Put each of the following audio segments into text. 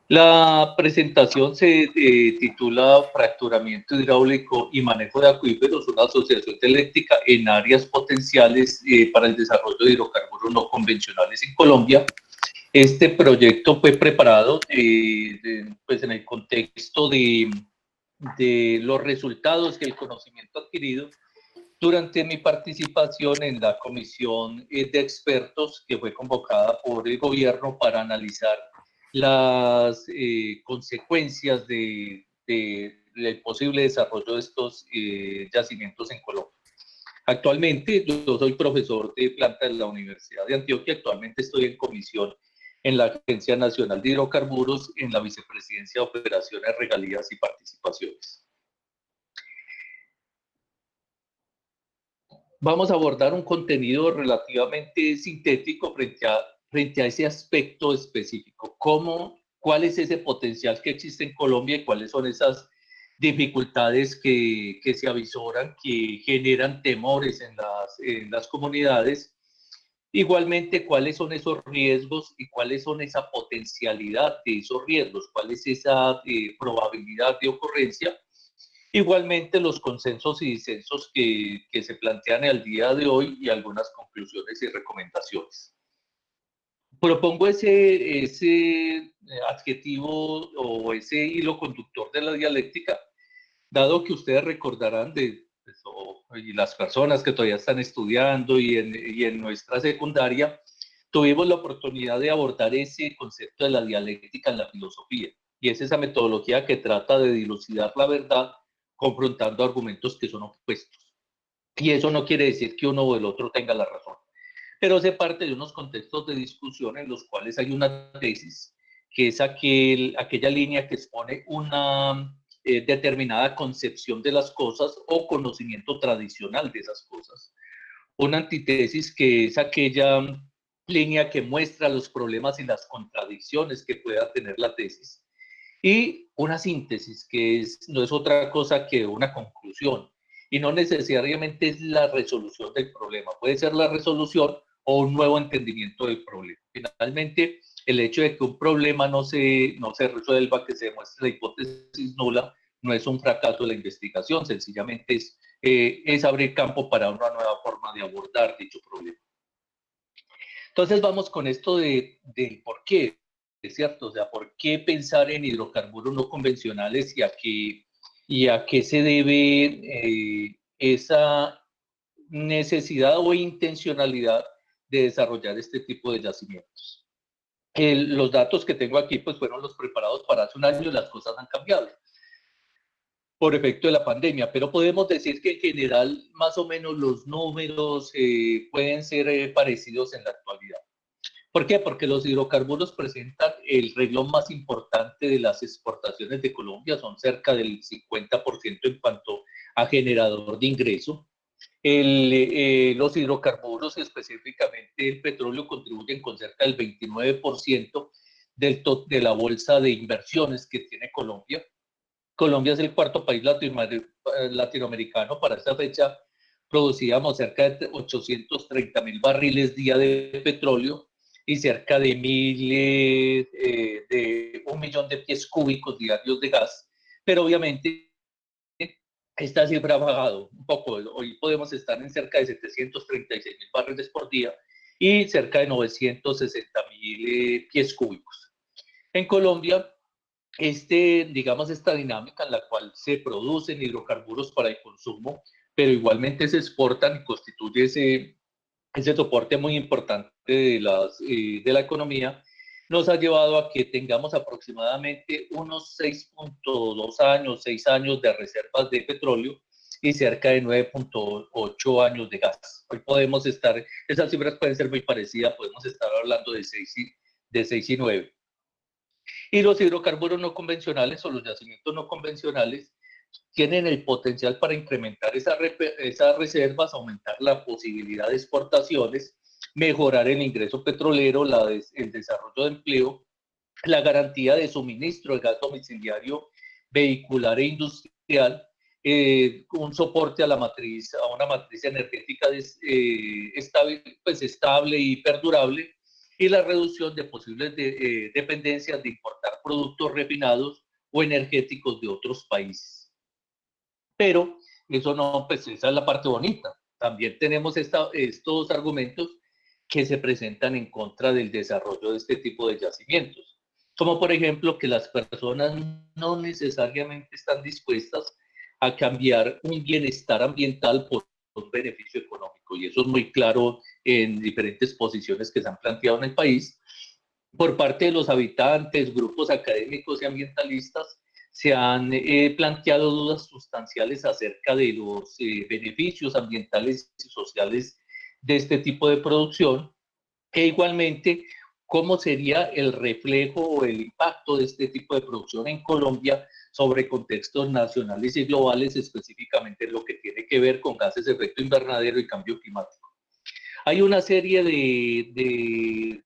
La presentación se titula Fracturamiento hidráulico y manejo de acuíferos, una asociación eléctrica en áreas potenciales para el desarrollo de hidrocarburos no convencionales en Colombia. Este proyecto fue preparado pues en el contexto de los resultados y el conocimiento adquirido durante mi participación en la comisión de expertos que fue convocada por el gobierno para analizar las consecuencias del posible desarrollo de estos yacimientos en Colombia. Actualmente yo soy profesor de planta de la Universidad de Antioquia, actualmente estoy en comisión en la Agencia Nacional de Hidrocarburos, en la Vicepresidencia de Operaciones, Regalías y Participaciones. Vamos a abordar un contenido relativamente sintético frente a ese aspecto específico. ¿Cuál es ese potencial que existe en Colombia y cuáles son esas dificultades que se avisoran, que generan temores en las comunidades? Igualmente, ¿cuáles son esos riesgos y cuáles son esa potencialidad de esos riesgos? ¿Cuál es esa probabilidad de ocurrencia? Igualmente los consensos y disensos que se plantean al día de hoy y algunas conclusiones y recomendaciones. Propongo ese adjetivo o ese hilo conductor de la dialéctica, dado que ustedes recordarán y las personas que todavía están estudiando y en nuestra secundaria, tuvimos la oportunidad de abordar ese concepto de la dialéctica en la filosofía. Y es esa metodología que trata de dilucidar la verdad confrontando argumentos que son opuestos. Y eso no quiere decir que uno o el otro tenga la razón, pero se parte de unos contextos de discusión en los cuales hay una tesis, que es aquella línea que expone una determinada concepción de las cosas o conocimiento tradicional de esas cosas. Una antítesis que es aquella línea que muestra los problemas y las contradicciones que pueda tener la tesis. Y una síntesis, no es otra cosa que una conclusión. Y no necesariamente es la resolución del problema. Puede ser la resolución o un nuevo entendimiento del problema. Finalmente, el hecho de que un problema no se resuelva, que se demuestre la hipótesis nula, no es un fracaso de la investigación, sencillamente es abrir campo para una nueva forma de abordar dicho problema. Entonces vamos con esto de por qué, ¿es cierto? O sea, ¿por qué pensar en hidrocarburos no convencionales y a qué se debe esa necesidad o intencionalidad de desarrollar este tipo de yacimientos? Los datos que tengo aquí pues fueron los preparados para hace un año y las cosas han cambiado por efecto de la pandemia, pero podemos decir que en general más o menos los números pueden ser parecidos en la actualidad. ¿Por qué? Porque los hidrocarburos presentan el renglón más importante de las exportaciones de Colombia, son cerca del 50% en cuanto a generador de ingreso. Los hidrocarburos, específicamente el petróleo, contribuyen con cerca del 29% de la bolsa de inversiones que tiene Colombia. Colombia es el cuarto país latinoamericano. Para esta fecha producíamos cerca de 830.000 barriles día de petróleo y cerca de 1 millón de pies cúbicos diarios de gas. Pero obviamente esta cifra ha bajado un poco. Hoy podemos estar en cerca de 736.000 barriles por día y cerca de 960.000 pies cúbicos. En Colombia, digamos, esta dinámica en la cual se producen hidrocarburos para el consumo, pero igualmente se exportan y constituye ese soporte muy importante de la economía, nos ha llevado a que tengamos aproximadamente unos 6.2 años, 6 años de reservas de petróleo y cerca de 9.8 años de gas. Hoy podemos estar, esas cifras pueden ser muy parecidas, podemos estar hablando de 6 y 9. Y los hidrocarburos no convencionales o los yacimientos no convencionales tienen el potencial para incrementar esas reservas, aumentar la posibilidad de exportaciones, mejorar el ingreso petrolero, el desarrollo de empleo, la garantía de suministro de gas domiciliario, vehicular e industrial, un soporte a una matriz energética estable y perdurable, y la reducción de posibles dependencias de importar productos refinados o energéticos de otros países. Pero eso no, pues esa es la parte bonita. También tenemos estos argumentos que se presentan en contra del desarrollo de este tipo de yacimientos, como por ejemplo que las personas no necesariamente están dispuestas a cambiar un bienestar ambiental por un beneficio económico, y eso es muy claro en diferentes posiciones que se han planteado en el país por parte de los habitantes, grupos académicos y ambientalistas. Se han planteado dudas sustanciales acerca de los beneficios ambientales y sociales de este tipo de producción, e igualmente cómo sería el reflejo o el impacto de este tipo de producción en Colombia sobre contextos nacionales y globales, específicamente en lo que tiene que ver con gases de efecto invernadero y cambio climático. Hay una serie de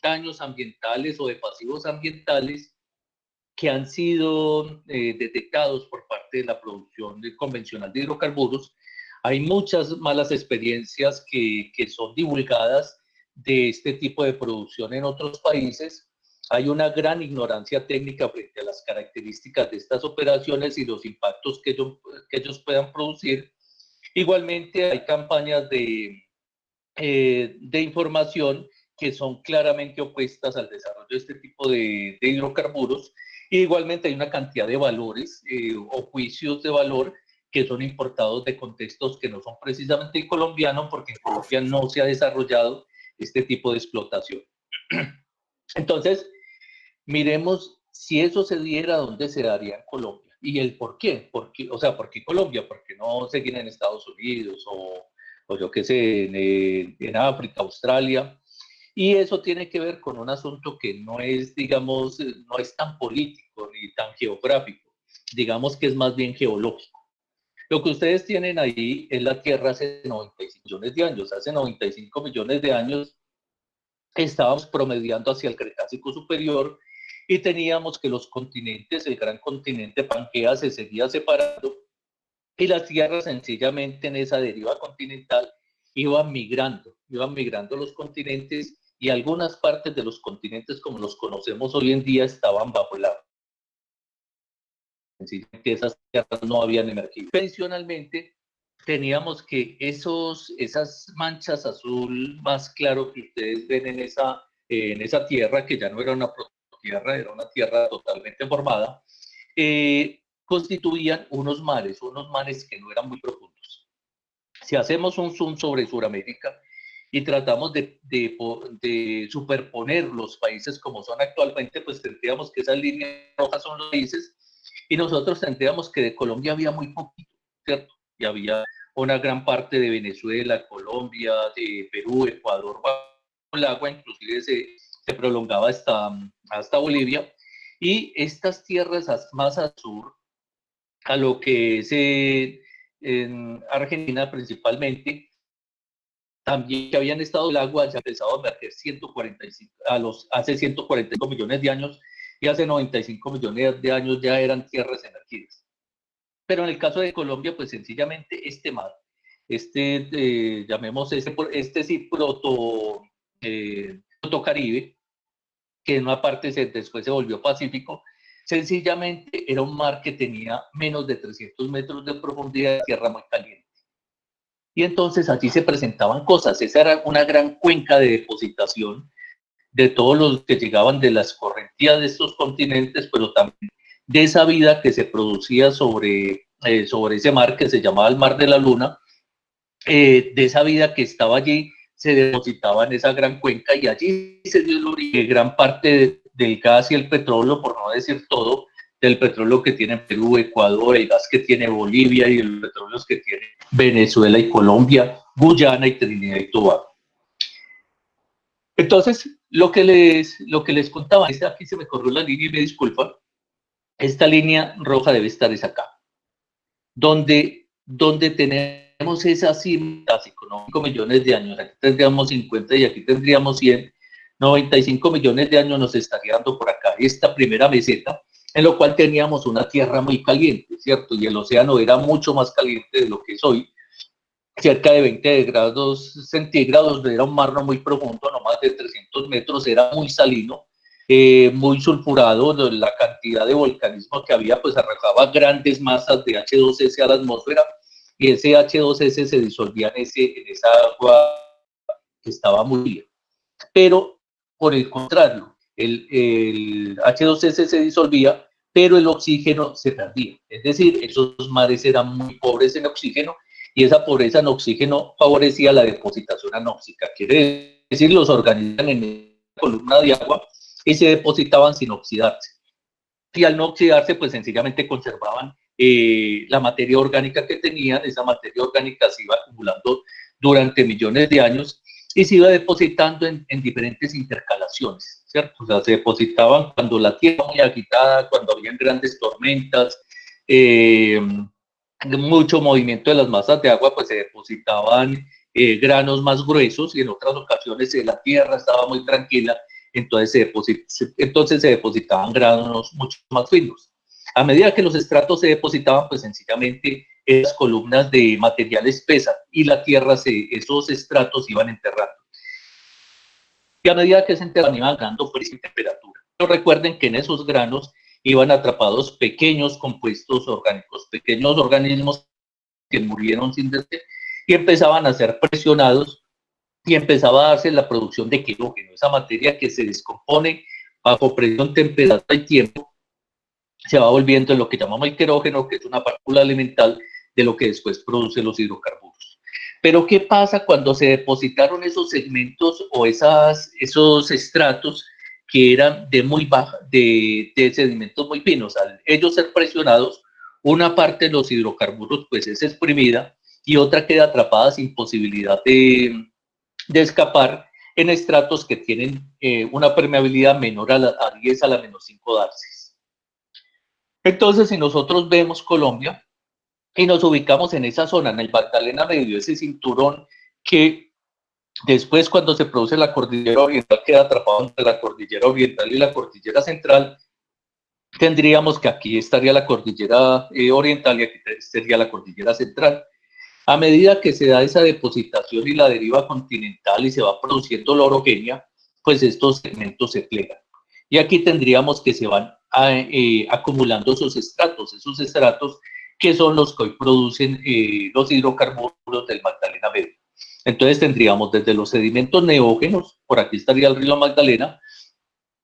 daños ambientales o de pasivos ambientales que han sido detectados por parte de la producción convencional de hidrocarburos. Hay muchas malas experiencias que son divulgadas de este tipo de producción en otros países. Hay una gran ignorancia técnica frente a las características de estas operaciones y los impactos que ellos puedan producir. Igualmente hay campañas de información que son claramente opuestas al desarrollo de este tipo de hidrocarburos. Y igualmente hay una cantidad de valores o juicios de valor que son importados de contextos que no son precisamente colombianos, porque en Colombia no se ha desarrollado este tipo de explotación. Entonces, miremos si eso se diera, ¿dónde se daría en Colombia? Y el por qué. O sea, ¿por qué Colombia? ¿Por qué no seguir en Estados Unidos o yo qué sé, en África, Australia? Y eso tiene que ver con un asunto que no es, digamos, no es tan político ni tan geográfico, digamos que es más bien geológico. Lo que ustedes tienen ahí es la Tierra hace 95 millones de años. Hace 95 millones de años estábamos promediando hacia el Cretácico superior y teníamos que los continentes, el gran continente Pangea se seguía separando y la Tierra sencillamente en esa deriva continental iban migrando los continentes, y algunas partes de los continentes como los conocemos hoy en día estaban bajo el agua. Sencillamente esas tierras no habían emergido. Tradicionalmente teníamos que esas manchas azul más claro que ustedes ven en esa tierra, que ya no era una prototierra, era una tierra totalmente formada, constituían unos mares que no eran muy profundos. Si hacemos un zoom sobre Sudamérica y tratamos de superponer los países como son actualmente, pues tendríamos que esas líneas rojas son los países, y nosotros tendríamos que de Colombia había muy poquito, ¿cierto? Y había una gran parte de Venezuela, Colombia, de Perú, Ecuador, bajo el agua, inclusive se prolongaba hasta Bolivia, y estas tierras más al sur, a lo que es en Argentina principalmente, también que habían estado el agua ya empezado a emerger 145, hace 145 millones de años, y hace 95 millones de años ya eran tierras emergidas. Pero en el caso de Colombia, pues sencillamente este mar, llamemos sí proto-caribe, que en una parte después se volvió Pacífico, sencillamente era un mar que tenía menos de 300 metros de profundidad, tierra muy caliente. Y entonces allí se presentaban cosas. Esa era una gran cuenca de depositación de todos los que llegaban de las correntías de estos continentes, pero también de esa vida que se producía sobre ese mar que se llamaba el Mar de la Luna, de esa vida que estaba allí, se depositaba en esa gran cuenca, y allí se dio el origen de gran parte del gas y el petróleo, por no decir todo, del petróleo que tiene Perú, Ecuador, el gas que tiene Bolivia y los petróleos que tiene Venezuela y Colombia, Guyana y Trinidad y Tobago. Entonces, lo que les contaba, aquí se me corrió la línea y me disculpan, esta línea roja debe estar es acá, donde tenemos esas cifras, 5 millones de años, aquí tendríamos 50 y aquí tendríamos 100, 95 millones de años nos estaría dando por acá esta primera meseta, en lo cual teníamos una tierra muy caliente, ¿cierto? Y el océano era mucho más caliente de lo que es hoy, cerca de 20 grados centígrados, era un mar no muy profundo, no más de 300 metros, era muy salino, muy sulfurado, la cantidad de volcanismo que había, pues arrojaba grandes masas de H2S a la atmósfera y ese H2S se disolvía en esa agua que estaba muy bien. Pero por el contrario, el H2S se disolvía, pero el oxígeno se perdía. Es decir, esos mares eran muy pobres en oxígeno y esa pobreza en oxígeno favorecía la depositación anóxica. Quiere decir, los organismos en la columna de agua y se depositaban sin oxidarse. Y al no oxidarse, pues sencillamente conservaban la materia orgánica que tenían. Esa materia orgánica se iba acumulando durante millones de años y se iba depositando en diferentes intercalaciones, ¿cierto? O sea, se depositaban cuando la tierra muy agitada, cuando habían grandes tormentas, mucho movimiento de las masas de agua, pues se depositaban granos más gruesos y en otras ocasiones la tierra estaba muy tranquila, entonces se depositaban granos mucho más finos. A medida que los estratos se depositaban, pues sencillamente esas columnas de material espesa y la tierra, esos estratos iban enterrando. Y a medida que se enterraban, iban ganando presión y temperatura. Pero recuerden que en esos granos iban atrapados pequeños compuestos orgánicos, pequeños organismos que murieron sin deseo y empezaban a ser presionados y empezaba a darse la producción de querógeno, esa materia que se descompone bajo presión, temperatura y tiempo, se va volviendo en lo que llamamos el querógeno, que es una partícula elemental de lo que después produce los hidrocarburos. Pero ¿qué pasa cuando se depositaron esos segmentos o esos estratos que eran de muy baja, de sedimentos muy finos? Al ellos ser presionados, una parte de los hidrocarburos pues es exprimida y otra queda atrapada sin posibilidad de escapar en estratos que tienen una permeabilidad menor a 10 a la menos 5 darcies. Entonces, si nosotros vemos Colombia y nos ubicamos en esa zona, en el Magdalena Medio, ese cinturón que después cuando se produce la cordillera oriental queda atrapado entre la cordillera oriental y la cordillera central, tendríamos que aquí estaría la cordillera oriental y aquí sería la cordillera central. A medida que se da esa depositación y la deriva continental y se va produciendo la orogenia, pues estos segmentos se plegan. Y aquí tendríamos que se van acumulando esos estratos que son los que hoy producen los hidrocarburos del Magdalena Medio. Entonces tendríamos desde los sedimentos neógenos, por aquí estaría el río Magdalena,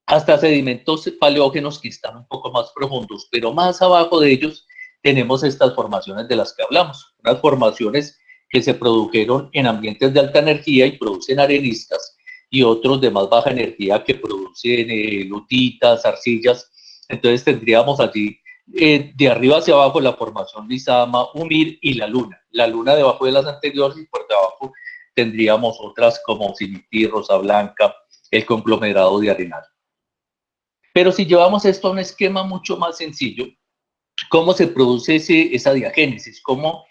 hasta sedimentos paleógenos que están un poco más profundos, pero más abajo de ellos tenemos estas formaciones de las que hablamos, unas formaciones que se produjeron en ambientes de alta energía y producen areniscas, y otros de más baja energía que producen lutitas, arcillas. Entonces tendríamos allí de arriba hacia abajo la formación Lizama, Umir y la luna debajo de las anteriores, y por debajo tendríamos otras como Simití, Rosa Blanca, el conglomerado de arenal. Pero si llevamos esto a un esquema mucho más sencillo, ¿cómo se produce esa diagénesis? ¿Cómo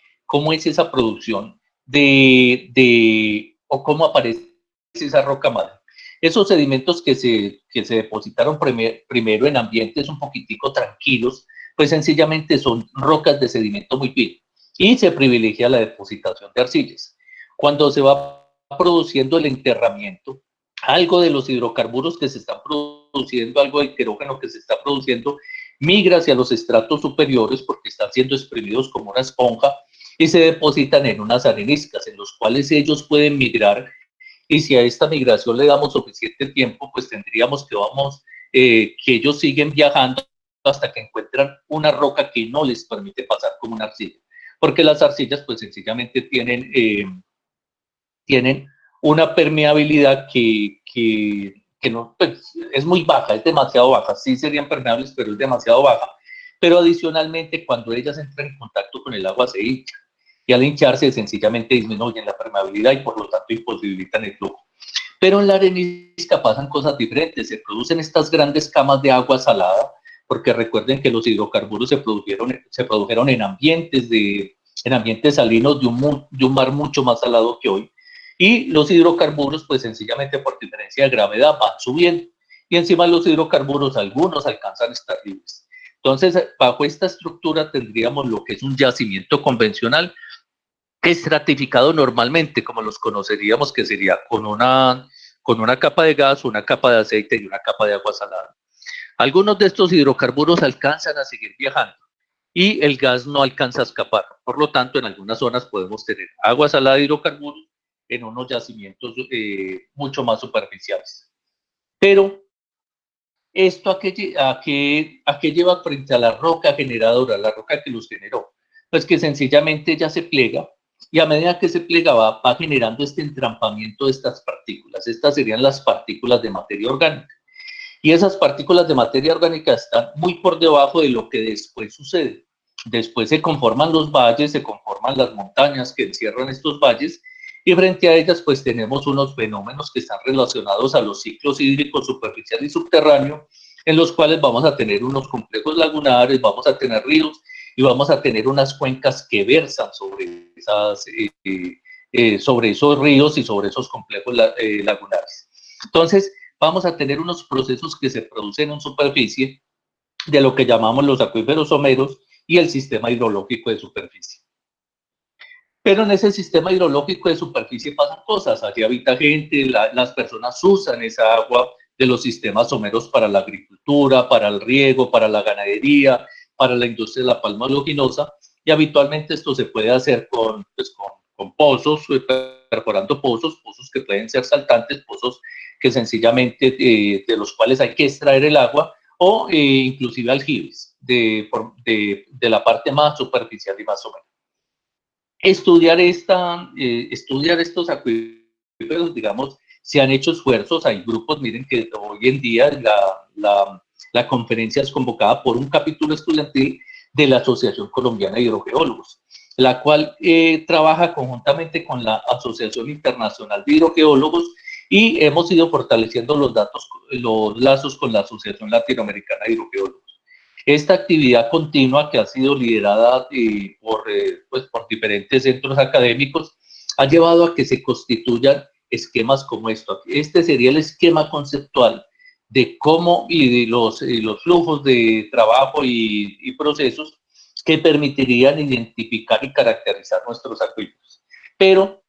es esa producción o cómo aparece esa roca madre? Esos sedimentos que se depositaron primero en ambientes un poquitico tranquilos, pues sencillamente son rocas de sedimento muy fino y se privilegia la depositación de arcillas. Cuando se va produciendo el enterramiento, algo de los hidrocarburos que se están produciendo, algo del querógeno que se está produciendo, migra hacia los estratos superiores porque están siendo exprimidos como una esponja y se depositan en unas areniscas en los cuales ellos pueden migrar, y si a esta migración le damos suficiente tiempo, pues tendríamos que ellos siguen viajando hasta que encuentran una roca que no les permite pasar como una arcilla, porque las arcillas pues sencillamente tienen una permeabilidad que no, pues, es muy baja, es demasiado baja. Sí serían permeables, pero es demasiado baja. Pero adicionalmente, cuando ellas entran en contacto con el agua, se hinchan. Y al hincharse, sencillamente disminuyen la permeabilidad y por lo tanto imposibilitan el flujo. Pero en la arenisca pasan cosas diferentes. Se producen estas grandes camas de agua salada, porque recuerden que los hidrocarburos se produjeron en ambientes salinos de un mar mucho más salado que hoy. Y los hidrocarburos, pues sencillamente por diferencia de gravedad, van subiendo. Y encima de los hidrocarburos, algunos alcanzan a estar libres. Entonces, bajo esta estructura tendríamos lo que es un yacimiento convencional, estratificado normalmente, como los conoceríamos, que sería con con una capa de gas, una capa de aceite y una capa de agua salada. Algunos de estos hidrocarburos alcanzan a seguir viajando y el gas no alcanza a escapar. Por lo tanto, en algunas zonas podemos tener agua salada de hidrocarburos en unos yacimientos mucho más superficiales. Pero, ¿esto a qué lleva frente a la roca generadora, la roca que los generó? Pues que sencillamente ya se plega y a medida que se plega va generando este entrampamiento de estas partículas. Estas serían las partículas de materia orgánica. Y esas partículas de materia orgánica están muy por debajo de lo que después sucede. Después se conforman los valles, se conforman las montañas que encierran estos valles y frente a ellas pues tenemos unos fenómenos que están relacionados a los ciclos hídricos superficial y subterráneo, en los cuales vamos a tener unos complejos lagunares, vamos a tener ríos y vamos a tener unas cuencas que versan sobre esos ríos y sobre esos complejos lagunares. Entonces, vamos a tener unos procesos que se producen en superficie de lo que llamamos los acuíferos someros y el sistema hidrológico de superficie. Pero en ese sistema hidrológico de superficie pasan cosas, allí habita gente, las personas usan esa agua de los sistemas someros para la agricultura, para el riego, para la ganadería, para la industria de la palma oleaginosa, y habitualmente esto se puede hacer con pozos, perforando pozos que pueden ser saltantes, pozos que sencillamente de los cuales hay que extraer el agua, o inclusive aljibes de la parte más superficial y más somera. Estudiar estos acuíferos, digamos, se han hecho esfuerzos, hay grupos, miren que hoy en día la conferencia es convocada por un capítulo estudiantil de la Asociación Colombiana de Hidrogeólogos, la cual trabaja conjuntamente con la Asociación Internacional de Hidrogeólogos y hemos ido fortaleciendo los lazos con la Asociación Latinoamericana de Hidrogeólogos. Esta actividad continua que ha sido liderada por diferentes centros académicos ha llevado a que se constituyan esquemas como esto. Este sería el esquema conceptual de cómo y de los flujos de trabajo y procesos que permitirían identificar y caracterizar nuestros acuíferos. Pero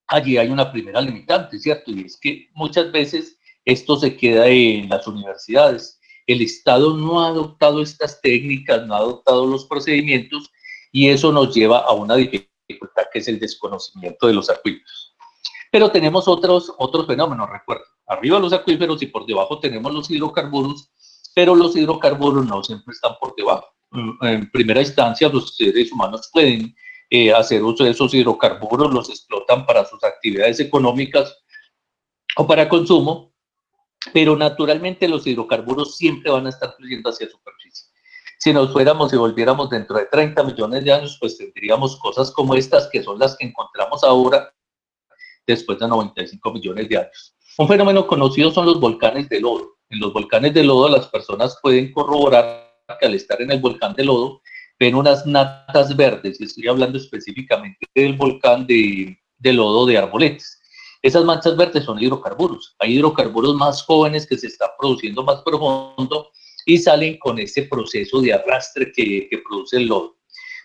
allí hay una primera limitante, ¿cierto? Y es que muchas veces esto se queda en las universidades. El Estado no ha adoptado estas técnicas, no ha adoptado los procedimientos y eso nos lleva a una dificultad que es el desconocimiento de los acuíferos. Pero tenemos otros fenómenos, recuerden, arriba los acuíferos y por debajo tenemos los hidrocarburos, pero los hidrocarburos no siempre están por debajo. En primera instancia, los seres humanos pueden hacer uso de esos hidrocarburos, los explotan para sus actividades económicas o para consumo, pero naturalmente los hidrocarburos siempre van a estar fluyendo hacia superficie. Si nos fuéramos y volviéramos dentro de 30 millones de años, pues tendríamos cosas como estas, que son las que encontramos ahora, después de 95 millones de años. Un fenómeno conocido son los volcanes de lodo. En los volcanes de lodo las personas pueden corroborar que al estar en el volcán de lodo ven unas natas verdes, y estoy hablando específicamente del volcán de lodo de Arboletes. Esas manchas verdes son hidrocarburos. Hay hidrocarburos más jóvenes que se están produciendo más profundo y salen con ese proceso de arrastre que produce el lodo.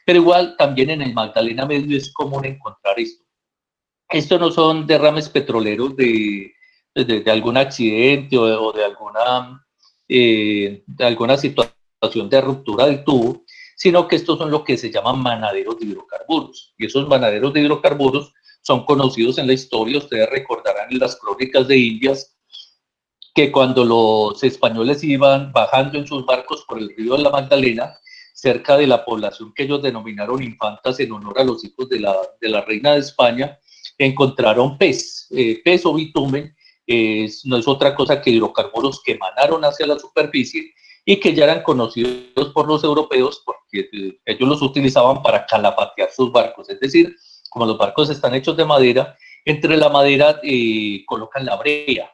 Pero igual también en el Magdalena Medio es común encontrar esto. Esto no son derrames petroleros de algún accidente o de alguna situación de ruptura del tubo, sino que estos son lo que se llaman manaderos de hidrocarburos. Y esos manaderos de hidrocarburos son conocidos en la historia. Ustedes recordarán en las crónicas de Indias que cuando los españoles iban bajando en sus barcos por el río de la Magdalena, cerca de la población que ellos denominaron infantas en honor a los hijos de la reina de España, encontraron pez o bitumen, no es otra cosa que hidrocarburos que emanaron hacia la superficie y que ya eran conocidos por los europeos porque ellos los utilizaban para calafatear sus barcos, es decir, como los barcos están hechos de madera, entre la madera colocan la brea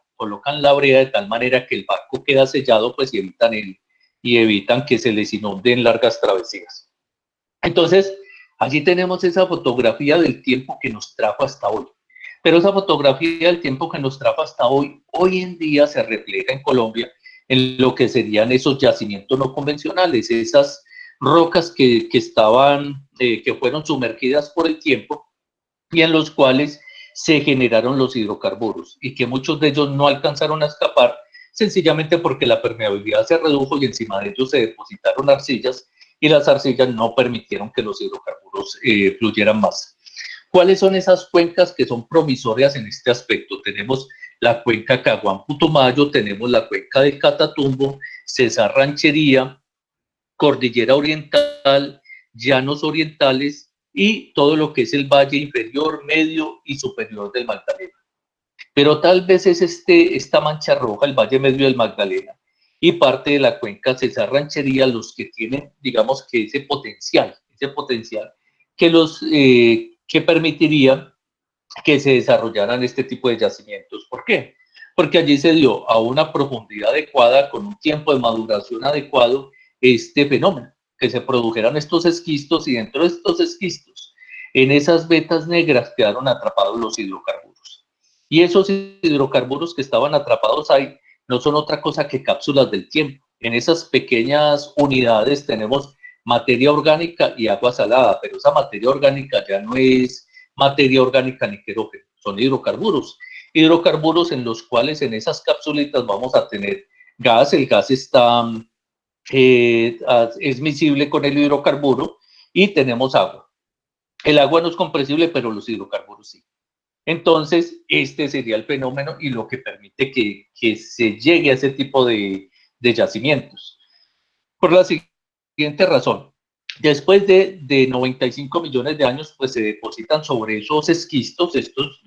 de tal manera que el barco queda sellado, pues y evitan que se les inunden largas travesías. Entonces, allí tenemos esa fotografía del tiempo que nos trajo hasta hoy. Pero esa fotografía del tiempo que nos trajo hasta hoy en día se refleja en Colombia en lo que serían esos yacimientos no convencionales, esas rocas que fueron sumergidas por el tiempo y en los cuales se generaron los hidrocarburos y que muchos de ellos no alcanzaron a escapar sencillamente porque la permeabilidad se redujo y encima de ellos se depositaron arcillas y las arcillas no permitieron que los hidrocarburos fluyeran más. ¿Cuáles son esas cuencas que son promisorias en este aspecto? Tenemos la cuenca Caguán-Putumayo, tenemos la cuenca del Catatumbo, Cesar Ranchería, Cordillera Oriental, Llanos Orientales y todo lo que es el Valle Inferior, Medio y Superior del Magdalena. Pero tal vez es esta mancha roja, el Valle Medio del Magdalena, y parte de la cuenca Cesar Ranchería, los que tienen, digamos, que ese potencial que permitiría que se desarrollaran este tipo de yacimientos. ¿Por qué? Porque allí se dio a una profundidad adecuada, con un tiempo de maduración adecuado, este fenómeno, que se produjeran estos esquistos y dentro de estos esquistos, en esas vetas negras quedaron atrapados los hidrocarburos. Y esos hidrocarburos que estaban atrapados ahí no son otra cosa que cápsulas del tiempo. En esas pequeñas unidades tenemos materia orgánica y agua salada, pero esa materia orgánica ya no es materia orgánica ni querógeno, son hidrocarburos. Hidrocarburos en los cuales en esas cápsulitas vamos a tener gas, el gas está, es miscible con el hidrocarburo y tenemos agua. El agua no es compresible, pero los hidrocarburos sí. Entonces, este sería el fenómeno y lo que permite que se llegue a ese tipo de yacimientos. Por la siguiente razón, después de 95 millones de años, pues se depositan sobre esos esquistos,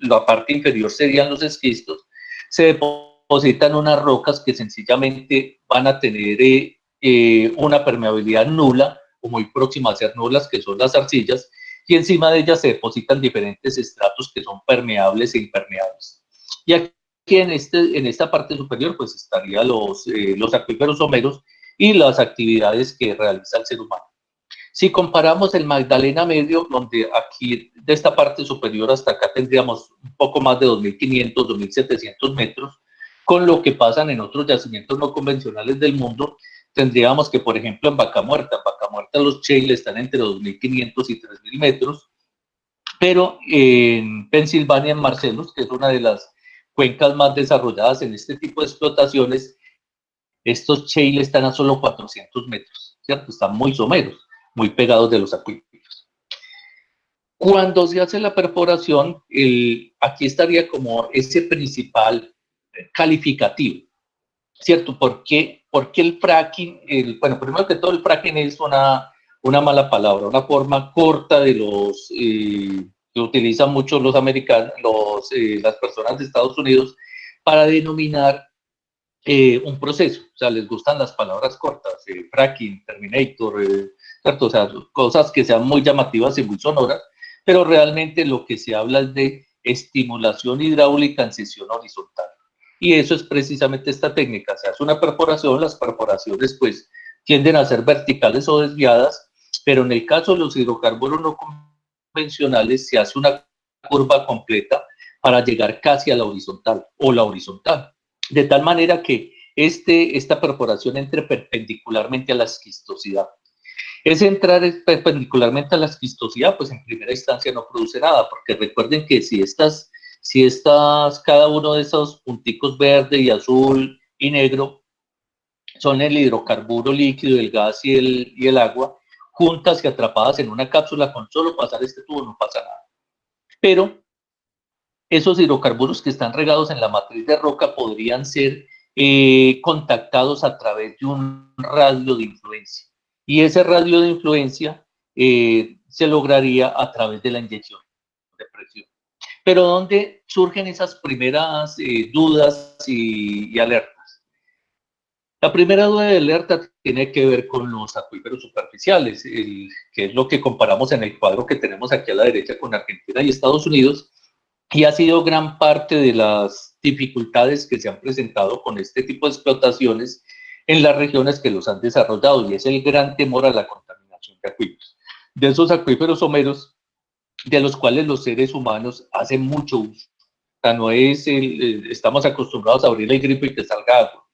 la parte inferior serían los esquistos, se depositan unas rocas que sencillamente van a tener una permeabilidad nula o muy próxima a ser nulas, que son las arcillas, y encima de ellas se depositan diferentes estratos que son permeables e impermeables. Y aquí en esta parte superior pues estarían los acuíferos someros y las actividades que realiza el ser humano. Si comparamos el Magdalena Medio, donde aquí de esta parte superior hasta acá tendríamos un poco más de 2.500, 2.700 metros, con lo que pasan en otros yacimientos no convencionales del mundo, tendríamos que, por ejemplo, en Vaca Muerta los shale están entre 2.500 y 3.000 metros, pero en Pensilvania, en Marcellus, que es una de las cuencas más desarrolladas en este tipo de explotaciones, estos shale están a solo 400 metros, ¿cierto? Están muy someros, muy pegados de los acuíferos. Cuando se hace la perforación, aquí estaría como ese principal calificativo, ¿cierto? ¿Por qué el fracking? Bueno, primero que todo, el fracking es una mala palabra, una forma corta de que utilizan mucho los americanos, las personas de Estados Unidos para denominar un proceso. O sea, les gustan las palabras cortas, fracking, terminator, ¿cierto? O sea, cosas que sean muy llamativas y muy sonoras, pero realmente lo que se habla es de estimulación hidráulica en sección horizontal. Y eso es precisamente esta técnica. Se hace una perforación, las perforaciones pues tienden a ser verticales o desviadas, pero en el caso de los hidrocarburos no convencionales se hace una curva completa para llegar casi a la horizontal o la horizontal, de tal manera que esta perforación entre perpendicularmente a la esquistosidad. Es entrar perpendicularmente a la esquistosidad, pues en primera instancia no produce nada, porque recuerden que si cada uno de esos punticos verde y azul y negro son el hidrocarburo líquido, el gas y el agua, juntas y atrapadas en una cápsula, con solo pasar este tubo no pasa nada. Pero esos hidrocarburos que están regados en la matriz de roca podrían ser contactados a través de un radio de influencia. Y ese radio de influencia se lograría a través de la inyección de presión. Pero ¿dónde surgen esas primeras dudas y alertas? La primera duda de alerta tiene que ver con los acuíferos superficiales, que es lo que comparamos en el cuadro que tenemos aquí a la derecha con Argentina y Estados Unidos, y ha sido gran parte de las dificultades que se han presentado con este tipo de explotaciones en las regiones que los han desarrollado, y es el gran temor a la contaminación de acuíferos. De esos acuíferos someros, de los cuales los seres humanos hacen mucho uso. O sea, no es estamos acostumbrados a abrir el grifo y que salga agua,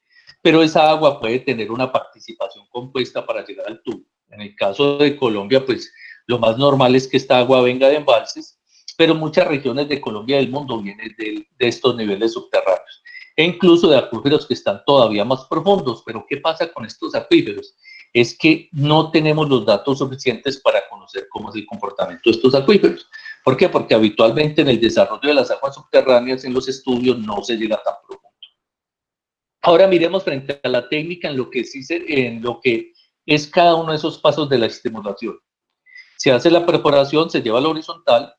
pero esa agua puede tener una participación compuesta para llegar al tubo. En el caso de Colombia, pues lo más normal es que esta agua venga de embalses, pero muchas regiones de Colombia y del mundo vienen de estos niveles subterráneos, e incluso de acuíferos que están todavía más profundos. Pero ¿qué pasa con estos acuíferos? Es que no tenemos los datos suficientes para conocer cómo es el comportamiento de estos acuíferos. ¿Por qué? Porque habitualmente en el desarrollo de las aguas subterráneas en los estudios no se llega tan profundo. Ahora miremos frente a la técnica en lo que, en lo que es cada uno de esos pasos de la estimulación. Se hace la perforación, se lleva a la horizontal.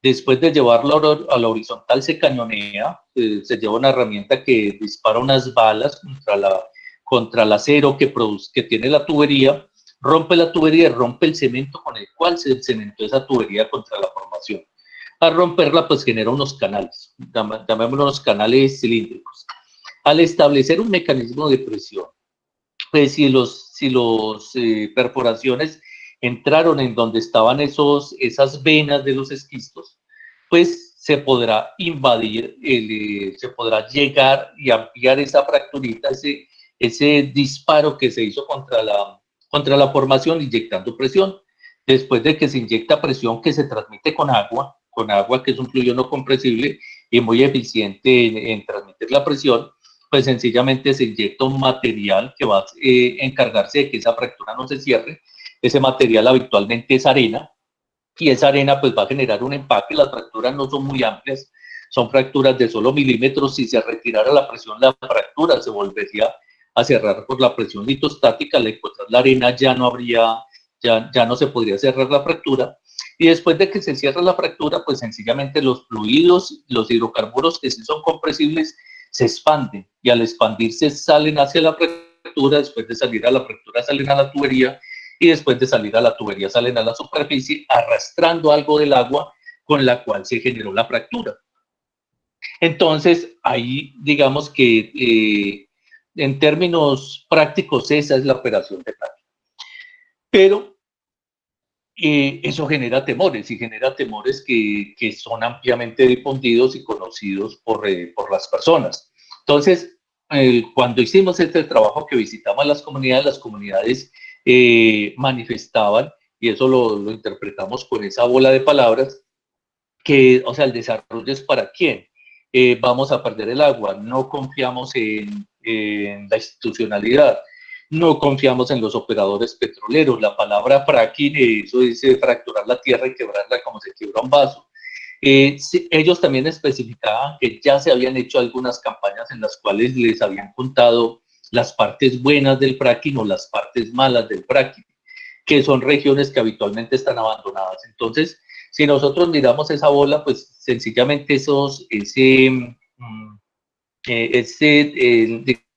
Después de llevarlo a la horizontal se cañonea, se lleva una herramienta que dispara unas balas contra el acero que tiene la tubería, rompe la tubería y rompe el cemento con el cual se cementó esa tubería contra la formación. Al romperla, pues genera unos canales, llamémoslo unos canales cilíndricos. Al establecer un mecanismo de presión, pues si los perforaciones entraron en donde estaban esas venas de los esquistos, pues se podrá invadir, se podrá llegar y ampliar esa fracturita, ese disparo que se hizo contra la formación inyectando presión. Después de que se inyecta presión que se transmite con agua que es un fluido no compresible y muy eficiente en transmitir la presión, pues sencillamente se inyecta un material que va a encargarse de que esa fractura no se cierre. Ese material habitualmente es arena, y esa arena pues va a generar un empaque. Las fracturas no son muy amplias, son fracturas de solo milímetros. Si se retirara la presión, la fractura se volvería a cerrar por la presión litostática. Al encontrar la arena ya no habría, ya no se podría cerrar la fractura. Y después de que se cierra la fractura, pues sencillamente los fluidos, los hidrocarburos que sí son compresibles, se expanden, y al expandirse salen hacia la fractura. Después de salir a la fractura salen a la tubería, y después de salir a la tubería salen a la superficie arrastrando algo del agua con la cual se generó la fractura. Entonces, ahí digamos que en términos prácticos esa es la operación de fracking. Pero eso genera temores, y genera temores que son ampliamente difundidos y conocidos por las personas. Entonces, cuando hicimos este trabajo que visitamos las comunidades manifestaban, y eso lo interpretamos con esa bola de palabras, que, o sea, el desarrollo es para quién. Vamos a perder el agua, no confiamos en la institucionalidad, no confiamos en los operadores petroleros. La palabra fracking, eso dice fracturar la tierra y quebrarla como se quiebra un vaso. Sí, ellos también especificaban que ya se habían hecho algunas campañas en las cuales les habían contado las partes buenas del fracking o las partes malas del fracking, que son regiones que habitualmente están abandonadas. Entonces, si nosotros miramos esa bola, pues sencillamente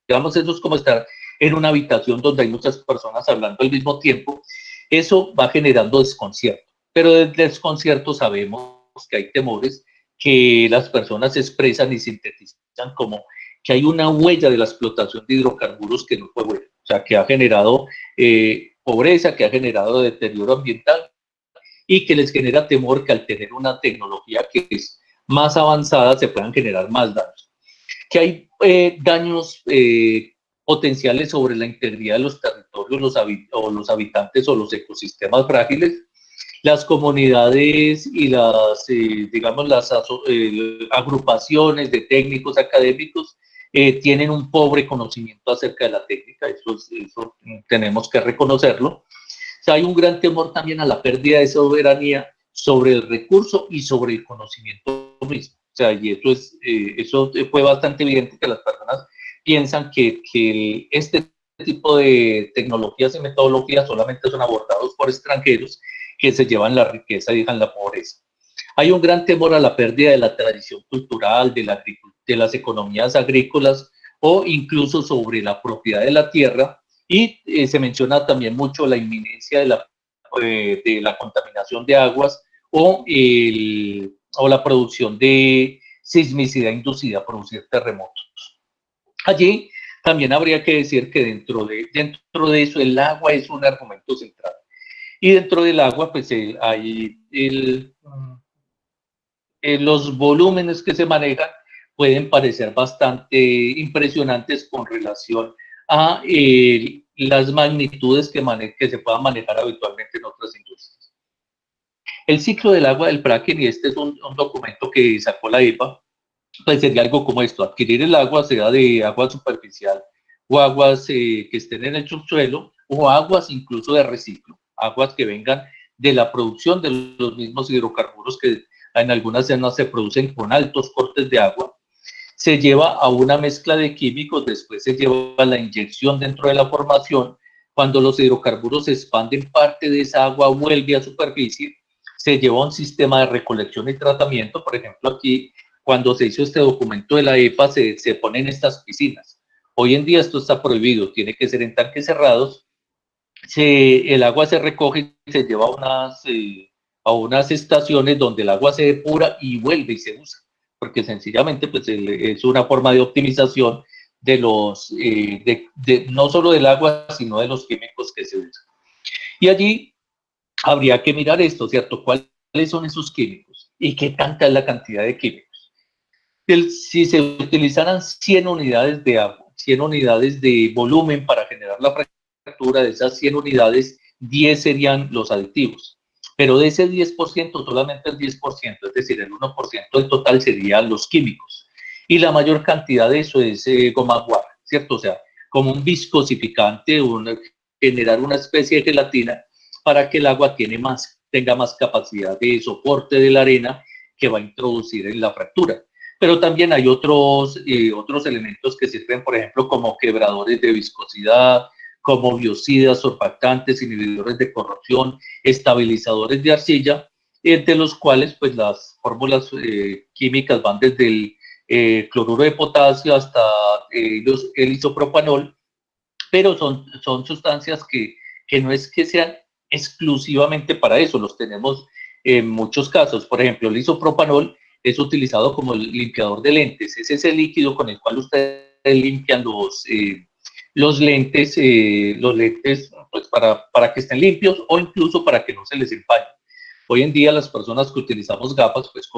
digamos, eso es como estar en una habitación donde hay muchas personas hablando al mismo tiempo. Eso va generando desconcierto, pero del desconcierto sabemos que hay temores que las personas expresan y sintetizan como que hay una huella de la explotación de hidrocarburos que no fue buena, o sea, que ha generado pobreza, que ha generado deterioro ambiental, y que les genera temor que al tener una tecnología que es más avanzada se puedan generar más daños. Que hay daños potenciales sobre la integridad de los territorios, los habitantes o los ecosistemas frágiles. Las comunidades y digamos, las agrupaciones de técnicos académicos tienen un pobre conocimiento acerca de la técnica, eso tenemos que reconocerlo. O sea, hay un gran temor también a la pérdida de soberanía sobre el recurso y sobre el conocimiento mismo. O sea, y eso fue bastante evidente, que las personas piensan que este tipo de tecnologías y metodologías solamente son abordados por extranjeros que se llevan la riqueza y dejan la pobreza. Hay un gran temor a la pérdida de la tradición cultural, de las economías agrícolas, o incluso sobre la propiedad de la tierra. Y se menciona también mucho la inminencia de la contaminación de aguas, o la producción de sismicidad inducida a producir terremotos. Allí también habría que decir que dentro de eso el agua es un argumento central. Y dentro del agua pues hay los volúmenes que se manejan pueden parecer bastante impresionantes con relación a las magnitudes que se puedan manejar habitualmente en otras industrias. El ciclo del agua del fracking, y este es un documento que sacó la EPA, pues sería algo como esto: adquirir el agua, sea de agua superficial o aguas que estén en el subsuelo, o aguas incluso de reciclo, aguas que vengan de la producción de los mismos hidrocarburos que en algunas zonas se producen con altos cortes de agua. Se lleva a una mezcla de químicos, después se lleva a la inyección dentro de la formación. Cuando los hidrocarburos se expanden, parte de esa agua vuelve a superficie, se lleva a un sistema de recolección y tratamiento. Por ejemplo, aquí, cuando se hizo este documento de la EPA, se ponen estas piscinas. Hoy en día esto está prohibido, tiene que ser en tanques cerrados. El agua se recoge y se lleva a unas estaciones donde el agua se depura y vuelve y se usa, porque sencillamente pues, es una forma de optimización de no solo del agua, sino de los químicos que se usan. Y allí habría que mirar esto, ¿cierto? ¿Cuáles son esos químicos? ¿Y qué tanta es la cantidad de químicos? Si se utilizaran 100 unidades de agua, 100 unidades de volumen para generar la fractura, de esas 100 unidades, 10 serían los aditivos. Pero de ese 10%, solamente el 10%, es decir, el 1% del total serían los químicos. Y la mayor cantidad de eso es goma guar, ¿cierto? O sea, como un viscosificante, generar una especie de gelatina para que el agua tenga más capacidad de soporte de la arena que va a introducir en la fractura. Pero también hay otros elementos que sirven, por ejemplo, como quebradores de viscosidad, como biocidas, surfactantes, inhibidores de corrosión, estabilizadores de arcilla, entre los cuales pues las fórmulas químicas van desde el cloruro de potasio hasta el isopropanol, pero son sustancias que no es que sean exclusivamente para eso, los tenemos en muchos casos. Por ejemplo, el isopropanol es utilizado como el limpiador de lentes. Es ese líquido con el cual ustedes limpian los lentes pues para que estén limpios o incluso para que no se les empañen. Hoy en día las personas que utilizamos gafas, pues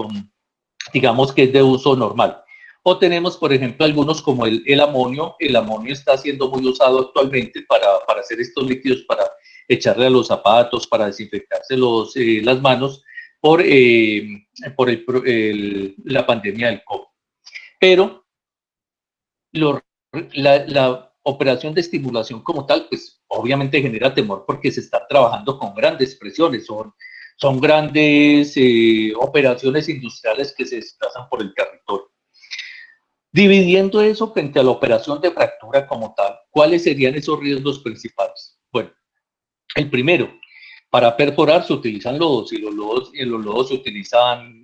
digamos que es de uso normal. O tenemos, por ejemplo, algunos como el amonio. El amonio está siendo muy usado actualmente para hacer estos líquidos, para echarle a los zapatos, para desinfectarse las manos por la pandemia del COVID. Pero la operación de estimulación como tal, pues obviamente genera temor porque se está trabajando con grandes presiones, son grandes operaciones industriales que se desplazan por el territorio. Dividiendo eso frente a la operación de fractura como tal, ¿cuáles serían esos riesgos principales? Bueno, el primero, para perforar se utilizan lodos, y en los lodos se utilizan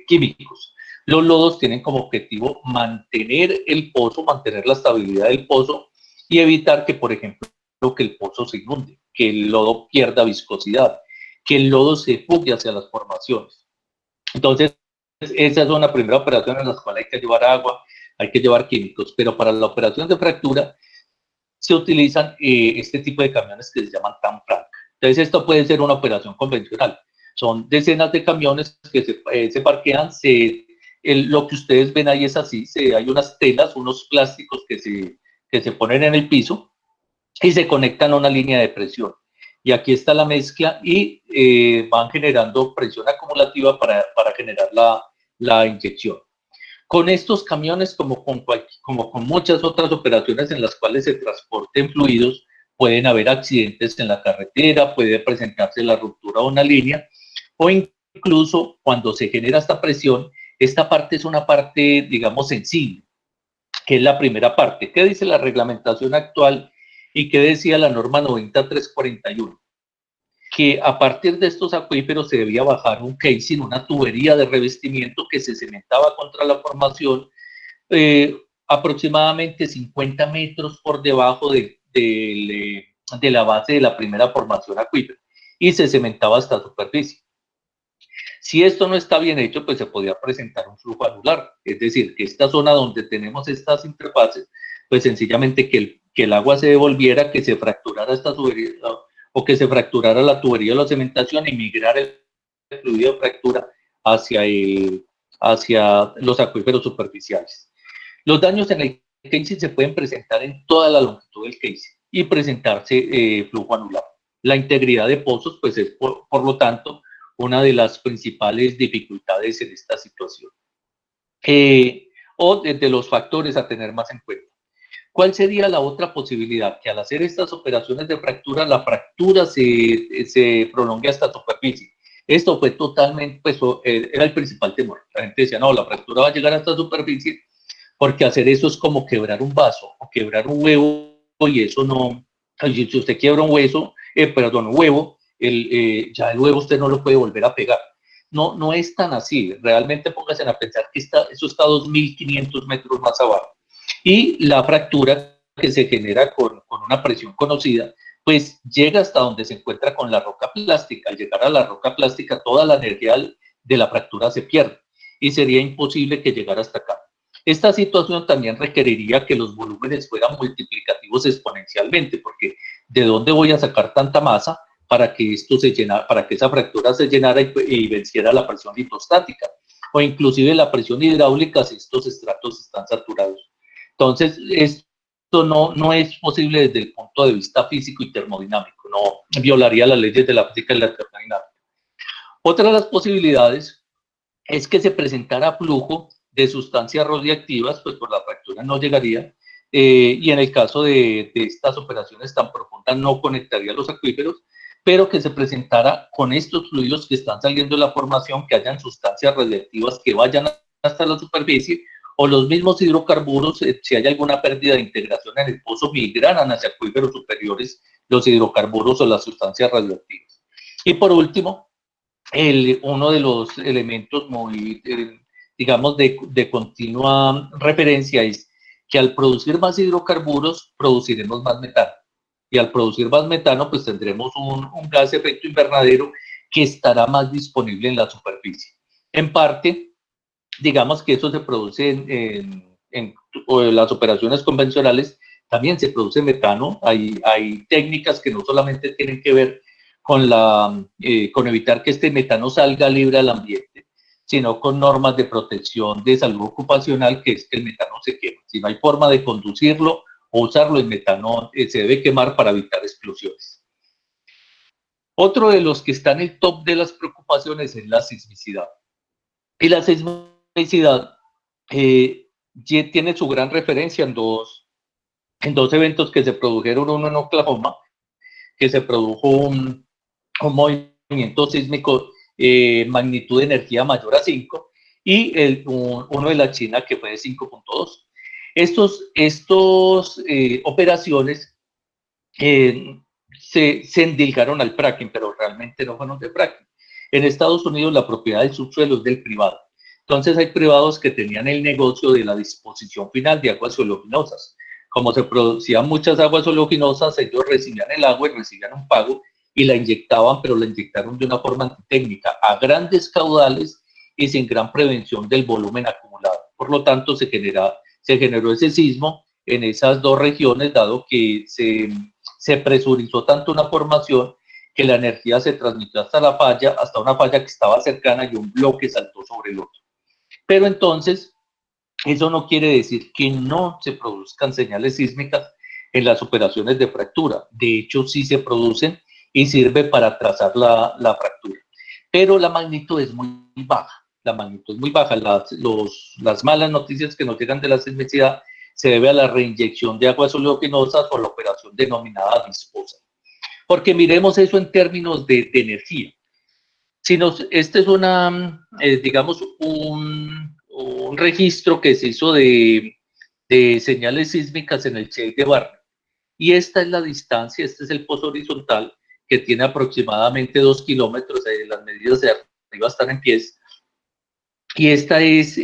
químicos. Los lodos tienen como objetivo mantener el pozo, mantener la estabilidad del pozo y evitar que, por ejemplo, que el pozo se inunde, que el lodo pierda viscosidad, que el lodo se fugue hacia las formaciones. Entonces, esa es una primera operación en la cual hay que llevar agua, hay que llevar químicos, pero para la operación de fractura se utilizan este tipo de camiones que se llaman TAM-FRAC. Entonces, esto puede ser una operación convencional. Son decenas de camiones que se parquean, lo que ustedes ven ahí es así, hay unas telas, unos plásticos que se ponen en el piso y se conectan a una línea de presión. Y aquí está la mezcla y van generando presión acumulativa para generar la inyección. Con estos camiones, como con muchas otras operaciones en las cuales se transporten fluidos, pueden haber accidentes en la carretera, puede presentarse la ruptura de una línea, o incluso cuando se genera esta presión, esta parte es una parte, digamos, sensible, que es la primera parte. ¿Qué dice la reglamentación actual y qué decía la norma 90341? Que a partir de estos acuíferos se debía bajar un casing, una tubería de revestimiento que se cementaba contra la formación aproximadamente 50 metros por debajo de la base de la primera formación acuífera y se cementaba hasta la superficie. Si esto no está bien hecho, pues se podría presentar un flujo anular, es decir, que esta zona donde tenemos estas interfaces, pues sencillamente que el agua se devolviera, que se fracturara esta tubería, o que se fracturara la tubería de la cementación y migrar el fluido de fractura hacia los acuíferos superficiales. Los daños en el casing se pueden presentar en toda la longitud del casing y presentarse flujo anular. La integridad de pozos, pues es por lo tanto una de las principales dificultades en esta situación. O de los factores a tener más en cuenta. ¿Cuál sería la otra posibilidad? Que al hacer estas operaciones de fractura, la fractura se prolongue hasta superficie. Esto fue totalmente, pues era el principal temor. La gente decía, no, la fractura va a llegar hasta superficie, porque hacer eso es como quebrar un vaso o quebrar un huevo, y eso no, si usted quiebra un hueso, un huevo, ya el huevo usted no lo puede volver a pegar. No, no es tan así. Realmente pónganse a pensar que eso está a 2.500 metros más abajo. Y la fractura que se genera con una presión conocida, pues llega hasta donde se encuentra con la roca plástica. Al llegar a la roca plástica, toda la energía de la fractura se pierde y sería imposible que llegara hasta acá. Esta situación también requeriría que los volúmenes fueran multiplicativos exponencialmente, porque ¿de dónde voy a sacar tanta masa para que esto se llenara, para que esa fractura se llenara y venciera la presión hidrostática? O inclusive la presión hidráulica si estos estratos están saturados. Entonces, esto no es posible desde el punto de vista físico y termodinámico, no violaría las leyes de la física y la termodinámica. Otra de las posibilidades es que se presentara flujo de sustancias radiactivas, pues por la fractura no llegaría, y en el caso de estas operaciones tan profundas no conectaría los acuíferos, pero que se presentara con estos fluidos que están saliendo de la formación, que hayan sustancias radiactivas que vayan hasta la superficie, o los mismos hidrocarburos, si hay alguna pérdida de integración en el pozo, migraran hacia acuíferos superiores los hidrocarburos o las sustancias radioactivas. Y por último, uno de los elementos muy, digamos, de continua referencia es que al producir más hidrocarburos, produciremos más metano. Y al producir más metano, pues tendremos un gas de efecto invernadero que estará más disponible en la superficie. En parte, digamos que eso se produce en las operaciones convencionales, también se produce metano. Hay técnicas que no solamente tienen que ver con evitar que este metano salga libre al ambiente, sino con normas de protección de salud ocupacional, que es que el metano se quema. Si no hay forma de conducirlo o usarlo, el metano se debe quemar para evitar explosiones. Otro de los que está en el top de las preocupaciones es la sismicidad. Y la sismicidad tiene su gran referencia en dos eventos que se produjeron, uno en Oklahoma, que se produjo un movimiento sísmico magnitud de energía mayor a 5, y uno de la China que fue de 5.2. Estos operaciones se endilgaron al fracking, pero realmente no fueron de fracking. En Estados Unidos la propiedad del subsuelo es del privado. Entonces hay privados que tenían el negocio de la disposición final de aguas oleaginosas. Como se producían muchas aguas oleaginosas, ellos recibían el agua y recibían un pago y la inyectaban, pero la inyectaron de una forma antitécnica, a grandes caudales y sin gran prevención del volumen acumulado. Por lo tanto, se generó ese sismo en esas dos regiones, dado que se presurizó tanto una formación que la energía se transmitió hasta una falla que estaba cercana, y un bloque saltó sobre el otro. Pero entonces, eso no quiere decir que no se produzcan señales sísmicas en las operaciones de fractura. De hecho, sí se producen y sirve para trazar la fractura. Pero la magnitud es muy baja. La magnitud es muy baja. Las malas noticias que nos llegan de la sismicidad se debe a la reinyección de aguas oleaginosas o la operación denominada disposa. Porque miremos eso en términos de energía. Este es digamos, un registro que se hizo de señales sísmicas en el Che de Barrio. Y esta es la distancia, este es el pozo horizontal, que tiene aproximadamente 2 kilómetros, las medidas de arriba están en pies. Y esta es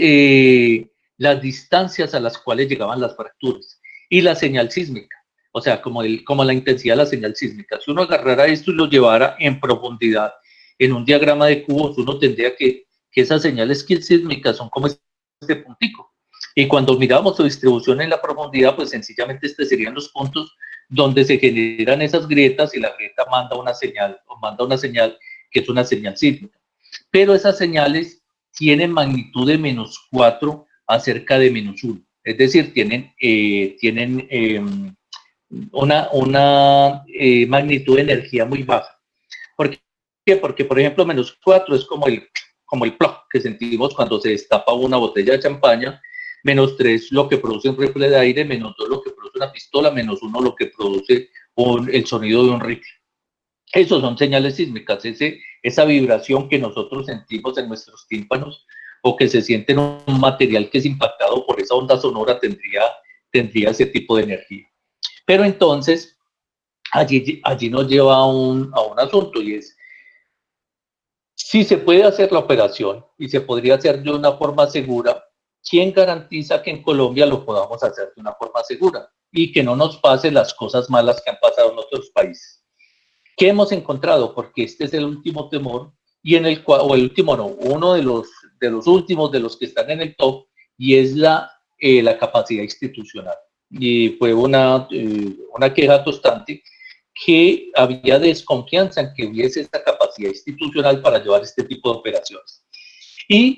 las distancias a las cuales llegaban las fracturas y la señal sísmica, o sea, como la intensidad de la señal sísmica. Si uno agarrara esto y lo llevara en profundidad en un diagrama de cubos, uno tendría que esas señales sísmicas son como este puntico. Y cuando miramos su distribución en la profundidad, pues sencillamente serían los puntos donde se generan esas grietas, y la grieta manda una señal que es una señal sísmica. Pero esas señales tienen magnitud de -4 a cerca de -1. Es decir, tienen una magnitud de energía muy baja. Porque qué? Porque, por ejemplo, -4 es como el plop que sentimos cuando se destapa una botella de champaña, -3 lo que produce un rifle de aire, -2 lo que produce una pistola, -1 lo que produce el sonido de un rifle. Esos son señales sísmicas, esa vibración que nosotros sentimos en nuestros tímpanos o que se siente en un material que es impactado por esa onda sonora tendría ese tipo de energía. Pero entonces, allí nos lleva a un asunto y es, si se puede hacer la operación y se podría hacer de una forma segura, ¿quién garantiza que en Colombia lo podamos hacer de una forma segura y que no nos pasen las cosas malas que han pasado en otros países? ¿Qué hemos encontrado? Porque este es el último temor y en el cual, o el último no, uno de los últimos de los que están en el top, y es la capacidad institucional. Y fue una queja constante que había desconfianza en que hubiese esta capacidad institucional para llevar este tipo de operaciones.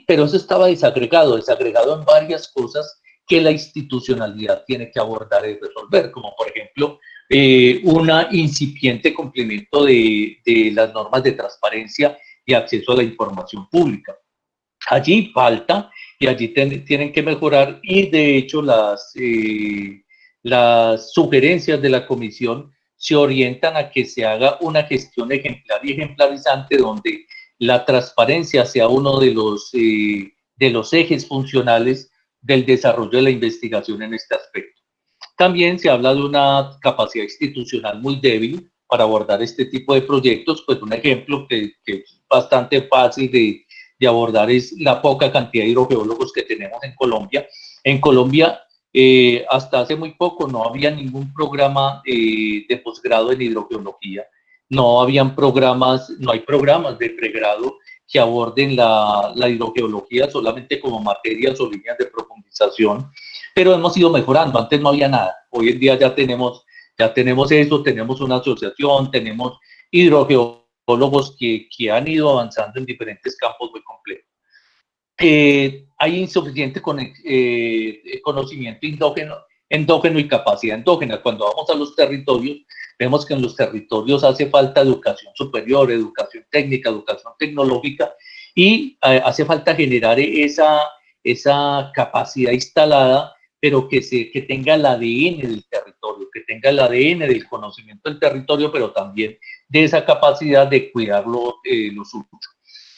Pero eso estaba desagregado en varias cosas que la institucionalidad tiene que abordar y resolver, como por ejemplo una incipiente cumplimiento de las normas de transparencia y acceso a la información pública. Allí falta y allí tienen que mejorar, y de hecho las sugerencias de la comisión se orientan a que se haga una gestión ejemplar y ejemplarizante donde la transparencia sea uno de los ejes funcionales del desarrollo de la investigación en este aspecto. También se habla de una capacidad institucional muy débil para abordar este tipo de proyectos. Pues un ejemplo que es bastante fácil de abordar es la poca cantidad de hidrogeólogos que tenemos en Colombia. En Colombia, hasta hace muy poco no había ningún programa de posgrado en hidrogeología. No habían programas, no hay programas de pregrado que aborden la hidrogeología solamente como materias o líneas de profundización, pero hemos ido mejorando. Antes no había nada. Hoy en día ya tenemos eso, tenemos una asociación, tenemos hidrogeólogos que han ido avanzando en diferentes campos muy complejos. Hay insuficiente conocimiento endógeno y capacidad endógena. Cuando vamos a los territorios, vemos que en los territorios hace falta educación superior, educación técnica, educación tecnológica, y hace falta generar esa capacidad instalada, pero que tenga el ADN del territorio, que tenga el ADN del conocimiento del territorio, pero también de esa capacidad de cuidar lo suyo.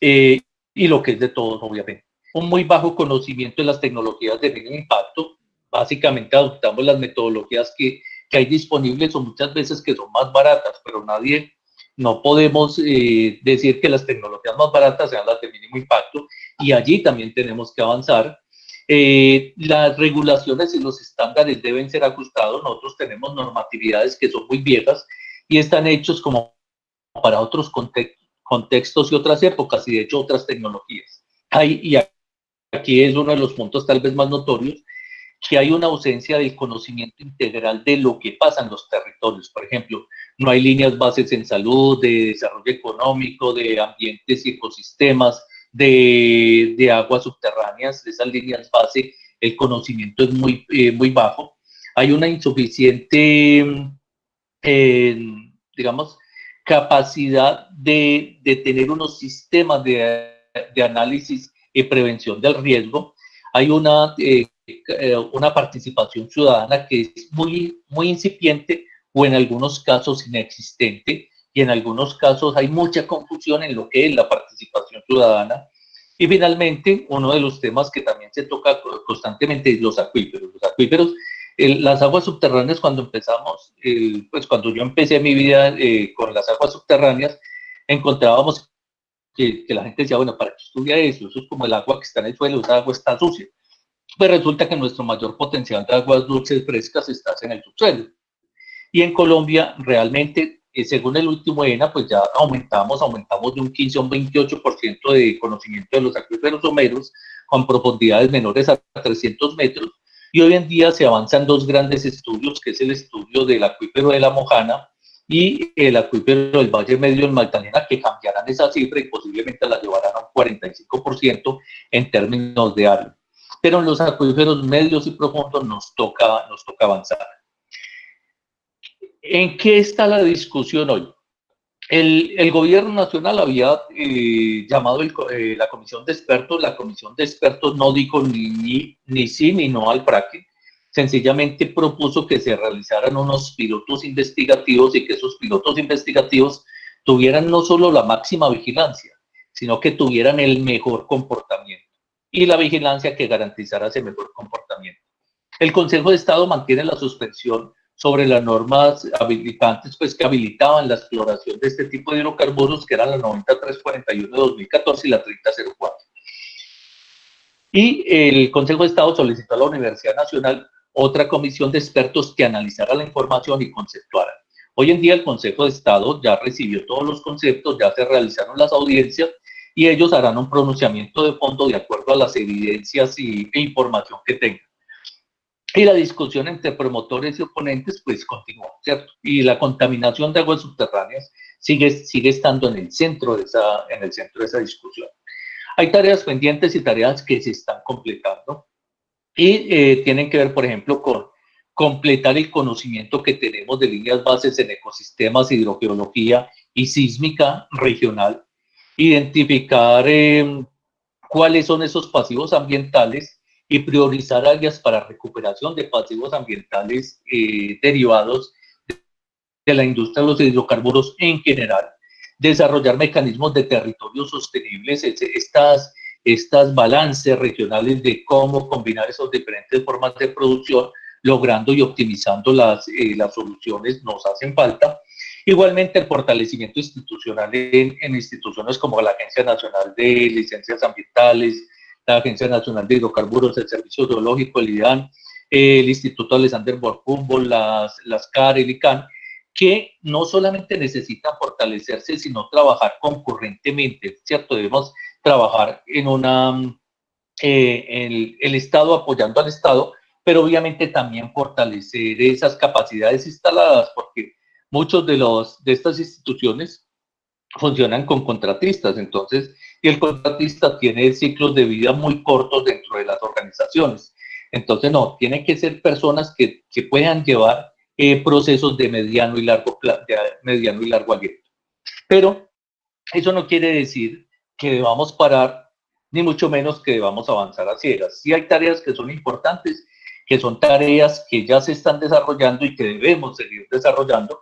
Y lo que es de todos, obviamente. Un muy bajo conocimiento de las tecnologías de mínimo impacto. Básicamente adoptamos las metodologías que hay disponibles, o muchas veces que son más baratas, pero no podemos decir que las tecnologías más baratas sean las de mínimo impacto, y allí también tenemos que avanzar. Las regulaciones y los estándares deben ser ajustados. Nosotros tenemos normatividades que son muy viejas y están hechos como para otros contextos y otras épocas, y de hecho otras tecnologías. Y aquí es uno de los puntos tal vez más notorios, que hay una ausencia del conocimiento integral de lo que pasa en los territorios. Por ejemplo, no hay líneas bases en salud, de desarrollo económico, de ambientes y ecosistemas, de aguas subterráneas. Esas líneas base, el conocimiento es muy bajo. Hay una insuficiente, digamos, capacidad de tener unos sistemas de análisis y prevención del riesgo. Hay una participación ciudadana que es muy incipiente, o en algunos casos inexistente, y en algunos casos hay mucha confusión en lo que es la participación ciudadana. Y finalmente, uno de los temas que también se toca constantemente es los acuíferos. Los acuíferos, las aguas subterráneas, cuando empezamos, pues cuando yo empecé mi vida con las aguas subterráneas, encontrábamos que la gente decía, bueno, ¿para qué estudia eso? Eso es como el agua que está en el suelo, esa agua está sucia. Pues resulta que nuestro mayor potencial de aguas dulces frescas está en el subsuelo. Y en Colombia, realmente, según el último ENA, pues ya aumentamos de un 15 a un 28% de conocimiento de los acuíferos someros, con profundidades menores a 300 metros. Y hoy en día se avanzan dos grandes estudios, que es el estudio del acuífero de La Mojana y el acuífero del Valle Medio en Magdalena, que cambiarán esa cifra y posiblemente la llevarán a un 45% en términos de área. Pero en los acuíferos medios y profundos nos toca avanzar. ¿En qué está la discusión hoy? El gobierno nacional había llamado la comisión de expertos. La comisión de expertos no dijo ni sí ni no al fracking. Sencillamente propuso que se realizaran unos pilotos investigativos y que esos pilotos investigativos tuvieran no solo la máxima vigilancia, sino que tuvieran el mejor comportamiento y la vigilancia que garantizara ese mejor comportamiento. El Consejo de Estado mantiene la suspensión sobre las normas habilitantes, pues que habilitaban la exploración de este tipo de hidrocarburos, que eran la 9341 de 2014 y la 3004. Y el Consejo de Estado solicitó a la Universidad Nacional otra comisión de expertos que analizara la información y conceptuara. Hoy en día el Consejo de Estado ya recibió todos los conceptos, ya se realizaron las audiencias y ellos harán un pronunciamiento de fondo de acuerdo a las evidencias e información que tengan. Y la discusión entre promotores y oponentes pues continúa, ¿cierto? Y la contaminación de aguas subterráneas sigue estando en el centro de esa discusión. Hay tareas pendientes y tareas que se están completando y tienen que ver, por ejemplo, con completar el conocimiento que tenemos de líneas bases en ecosistemas, hidrogeología y sísmica regional, identificar cuáles son esos pasivos ambientales y priorizar áreas para recuperación de pasivos ambientales derivados de la industria de los hidrocarburos en general, desarrollar mecanismos de territorios sostenibles, estas balances regionales de cómo combinar esas diferentes formas de producción, logrando y optimizando las soluciones nos hacen falta. Igualmente, el fortalecimiento institucional en instituciones como la Agencia Nacional de Licencias Ambientales, la Agencia Nacional de Hidrocarburos, el Servicio Geológico, el IDAN, el Instituto Alexander von Humboldt, las CAR, el ICANN, que no solamente necesitan fortalecerse, sino trabajar concurrentemente, ¿cierto? Debemos trabajar el Estado apoyando al Estado, pero obviamente también fortalecer esas capacidades instaladas, porque muchos de estas instituciones funcionan con contratistas, entonces, y el contratista tiene ciclos de vida muy cortos dentro de las organizaciones. Entonces, no, tienen que ser personas que puedan llevar procesos de mediano y largo aliento. Pero eso no quiere decir que debamos parar, ni mucho menos que debamos avanzar a ciegas. Sí hay tareas que son importantes, que son tareas que ya se están desarrollando y que debemos seguir desarrollando,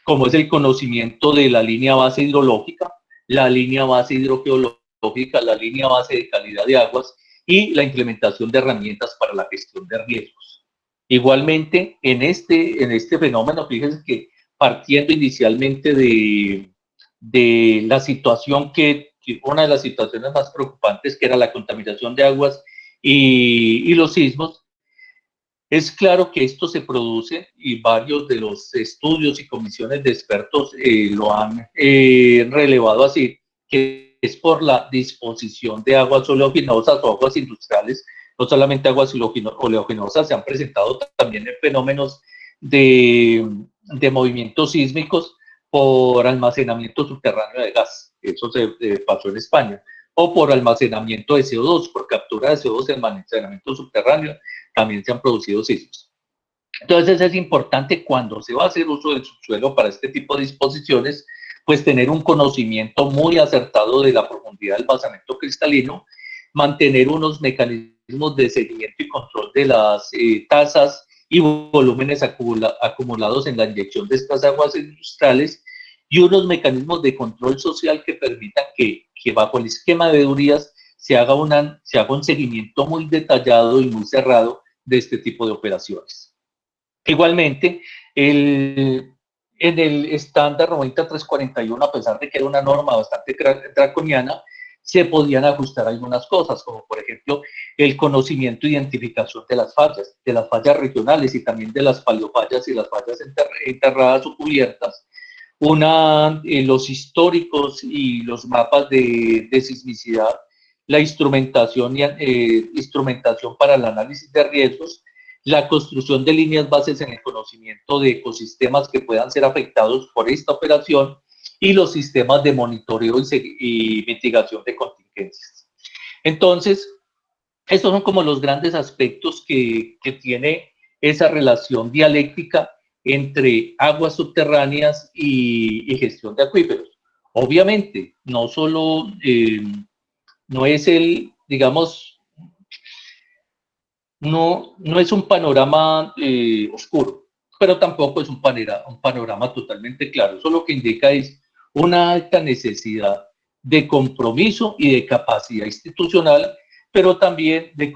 como es el conocimiento de la línea base hidrológica, la línea base hidrogeológica, la línea base de calidad de aguas y la implementación de herramientas para la gestión de riesgos. Igualmente, en este fenómeno, fíjense que partiendo inicialmente de la situación que una de las situaciones más preocupantes, que era la contaminación de aguas y los sismos, es claro que esto se produce y varios de los estudios y comisiones de expertos lo han relevado así, que es por la disposición de aguas oleoginosas o aguas industriales, no solamente aguas oleoginosas, se han presentado también fenómenos de movimientos sísmicos por almacenamiento subterráneo de gas, eso se pasó en España, o por almacenamiento de CO2, por captura de CO2 en almacenamiento subterráneo, también se han producido sismos. Entonces es importante cuando se va a hacer uso del subsuelo para este tipo de disposiciones, pues tener un conocimiento muy acertado de la profundidad del basamento cristalino, mantener unos mecanismos de seguimiento y control de las tasas y volúmenes acumulados en la inyección de estas aguas industriales y unos mecanismos de control social que permitan que bajo el esquema de veedurías se haga un seguimiento muy detallado y muy cerrado de este tipo de operaciones. Igualmente, en el estándar 9341, a pesar de que era una norma bastante draconiana, se podían ajustar algunas cosas, como por ejemplo el conocimiento e identificación de las fallas regionales y también de las paleofallas y las fallas enterradas o cubiertas, los históricos y los mapas de sismicidad, la instrumentación para el análisis de riesgos, la construcción de líneas bases en el conocimiento de ecosistemas que puedan ser afectados por esta operación y los sistemas de monitoreo y mitigación de contingencias. Entonces, estos son como los grandes aspectos que tiene esa relación dialéctica entre aguas subterráneas y gestión de acuíferos. Obviamente, no solo, no es el, digamos, no es un panorama oscuro, pero tampoco es un panorama totalmente claro. Eso lo que indica es una alta necesidad de compromiso y de capacidad institucional, pero también de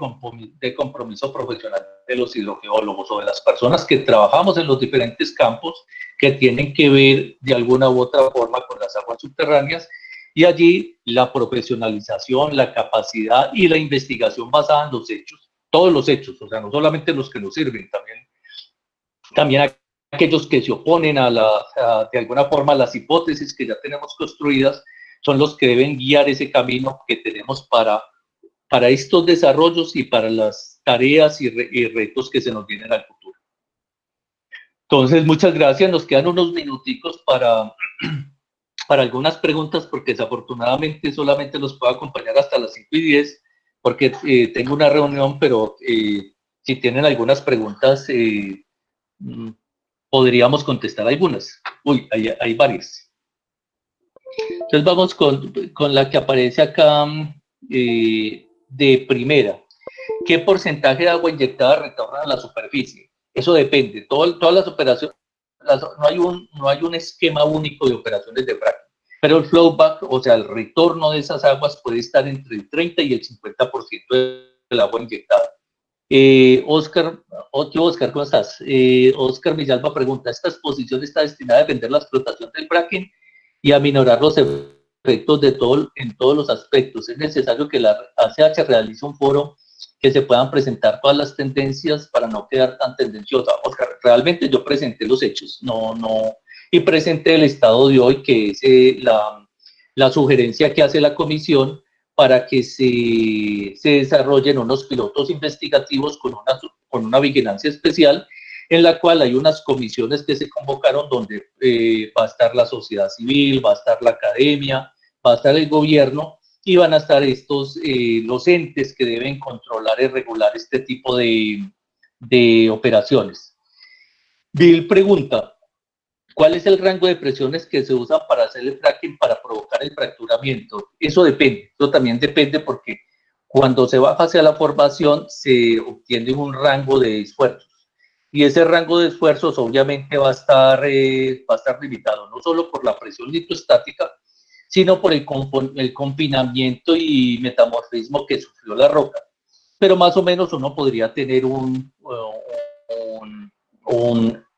compromiso profesional de los hidrogeólogos o de las personas que trabajamos en los diferentes campos que tienen que ver de alguna u otra forma con las aguas subterráneas, y allí la profesionalización, la capacidad y la investigación basada en los hechos, todos los hechos, o sea, no solamente los que nos sirven, también aquellos que se oponen de alguna forma a las hipótesis que ya tenemos construidas, son los que deben guiar ese camino que tenemos para estos desarrollos y para las tareas y retos que se nos vienen al futuro. Entonces, muchas gracias. Nos quedan unos minuticos para algunas preguntas, porque desafortunadamente solamente los puedo acompañar hasta las 5:10, porque tengo una reunión, pero si tienen algunas preguntas, podríamos contestar algunas. Uy, hay varias. Entonces vamos con la que aparece acá de primera. ¿Qué porcentaje de agua inyectada retorna a la superficie? Eso depende. Todas las operaciones, no hay un esquema único de operaciones de fracking, pero el flowback, o sea, el retorno de esas aguas puede estar entre el 30 y el 50% del agua inyectada. Oscar, ¿cómo estás? Oscar Villalba pregunta, ¿esta exposición está destinada a defender la explotación del fracking y a minorar los efectos en todos los aspectos? ¿Es necesario que la ACH realice un foro que se puedan presentar todas las tendencias para no quedar tan tendenciosa? Oscar, realmente yo presenté los hechos, y presenté el estado de hoy, que es la sugerencia que hace la comisión para que se desarrollen unos pilotos investigativos con una vigilancia especial, en la cual hay unas comisiones que se convocaron donde va a estar la sociedad civil, va a estar la academia, va a estar el gobierno, y van a estar los entes que deben controlar y regular este tipo de operaciones. Bill pregunta, ¿cuál es el rango de presiones que se usa para hacer el fracking para provocar el fracturamiento? Eso depende, eso también depende, porque cuando se baja hacia la formación se obtiene un rango de esfuerzos, y ese rango de esfuerzos obviamente va a estar limitado no solo por la presión litostática, sino por el confinamiento y metamorfismo que sufrió la roca. Pero más o menos uno podría tener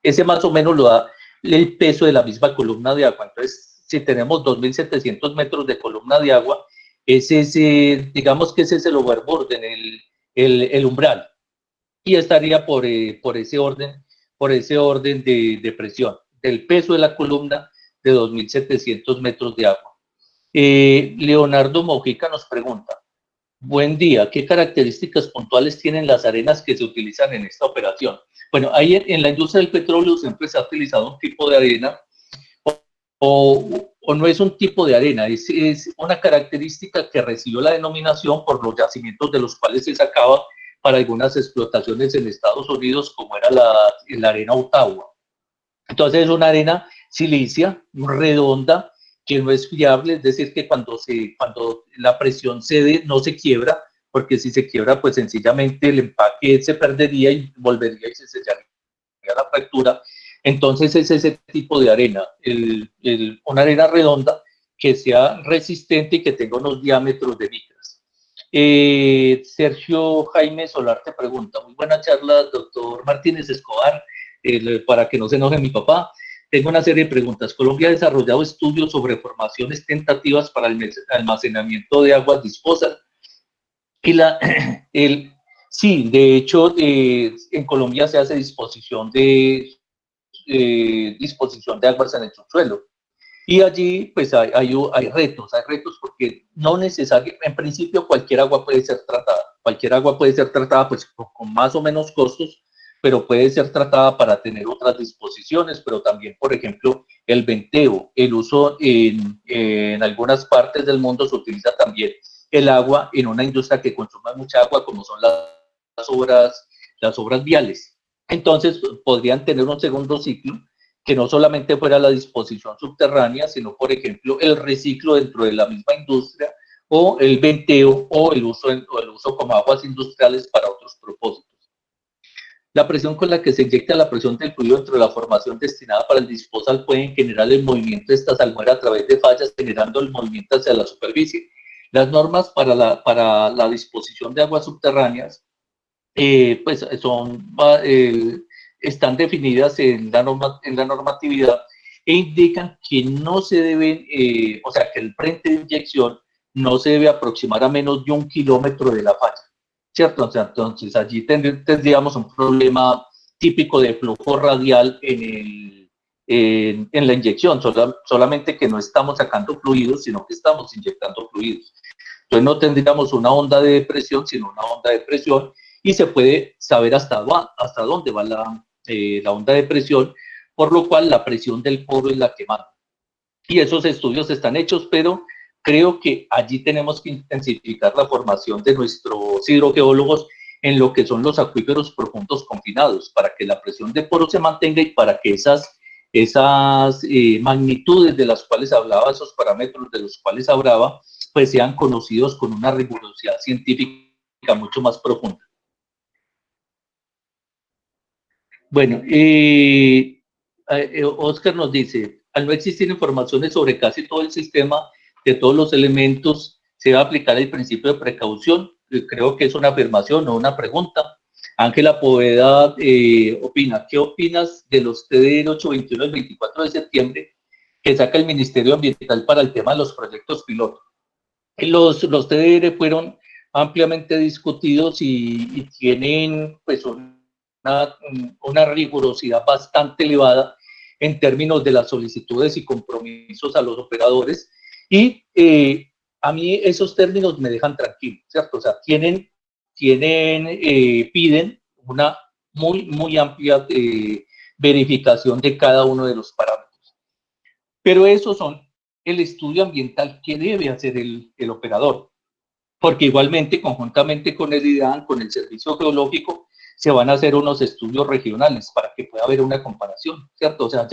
ese más o menos lo da el peso de la misma columna de agua. Entonces, si tenemos 2.700 metros de columna de agua, digamos que ese es el overboard, el umbral, y estaría por ese orden de presión, del peso de la columna de 2.700 metros de agua. Leonardo Mojica nos pregunta, buen día, ¿qué características puntuales tienen las arenas que se utilizan en esta operación? Bueno, ahí en la industria del petróleo siempre se ha utilizado un tipo de arena, o no es un tipo de arena, es una característica que recibió la denominación por los yacimientos de los cuales se sacaba para algunas explotaciones en Estados Unidos, como era la arena Ottawa. Entonces es una arena silicia, redonda, que no es fiable, es decir, que cuando la presión cede no se quiebra, porque si se quiebra, pues sencillamente el empaque se perdería y volvería y se sellaría la fractura. Entonces es ese tipo de arena, una arena redonda que sea resistente y que tenga unos diámetros de micras. Sergio Jaime Solar te pregunta, muy buena charla, doctor Martínez Escobar, para que no se enoje mi papá. Tengo una serie de preguntas. Colombia ha desarrollado estudios sobre formaciones tentativas para el almacenamiento de aguas disposas. Sí, de hecho, en Colombia se hace disposición de aguas en el subsuelo. Y allí, pues, hay retos porque no necesariamente, en principio, cualquier agua puede ser tratada, pues, con más o menos costos, pero puede ser tratada para tener otras disposiciones, pero también, por ejemplo, el venteo, el uso en algunas partes del mundo se utiliza también el agua en una industria que consume mucha agua, como son las obras viales. Entonces podrían tener un segundo ciclo que no solamente fuera la disposición subterránea, sino, por ejemplo, el reciclo dentro de la misma industria o el venteo o el uso como aguas industriales para otros propósitos. La presión con la que se inyecta la presión del fluido dentro de la formación destinada para el disposal puede generar el movimiento de esta salmuera a través de fallas, generando el movimiento hacia la superficie. Las normas para la disposición de aguas subterráneas pues están definidas en la normatividad e indican que no se deben, o sea, que el frente de inyección no se debe aproximar a menos de 1 kilómetro de la falla, ¿cierto? O sea, entonces allí tendríamos un problema típico de flujo radial en la inyección, solamente que no estamos sacando fluidos, sino que estamos inyectando fluidos. Entonces no tendríamos una onda de presión, sino una onda de presión, y se puede saber hasta dónde va la onda de presión, por lo cual la presión del poro es la que manda. Y esos estudios están hechos, pero creo que allí tenemos que intensificar la formación de nuestros hidrogeólogos en lo que son los acuíferos profundos confinados, para que la presión de poro se mantenga y para que esas magnitudes de las cuales hablaba, esos parámetros de los cuales hablaba, pues sean conocidos con una rigurosidad científica mucho más profunda. Bueno, Oscar nos dice, al no existir informaciones sobre casi todo el sistema, de todos los elementos, se va a aplicar el principio de precaución. Creo que es una afirmación, no una pregunta. Ángela Poveda opina, ¿qué opinas de los TDR 821 del 24 de septiembre que saca el Ministerio Ambiental para el tema de los proyectos piloto? Los TDR fueron ampliamente discutidos y tienen pues una rigurosidad bastante elevada en términos de las solicitudes y compromisos a los operadores, y a mí esos términos me dejan tranquilo, ¿cierto? O sea, piden una muy amplia verificación de cada uno de los parámetros. Pero esos son el estudio ambiental que debe hacer el operador, porque igualmente, conjuntamente con el IDAN, con el Servicio Geológico, se van a hacer unos estudios regionales para que pueda haber una comparación, ¿cierto? O sea,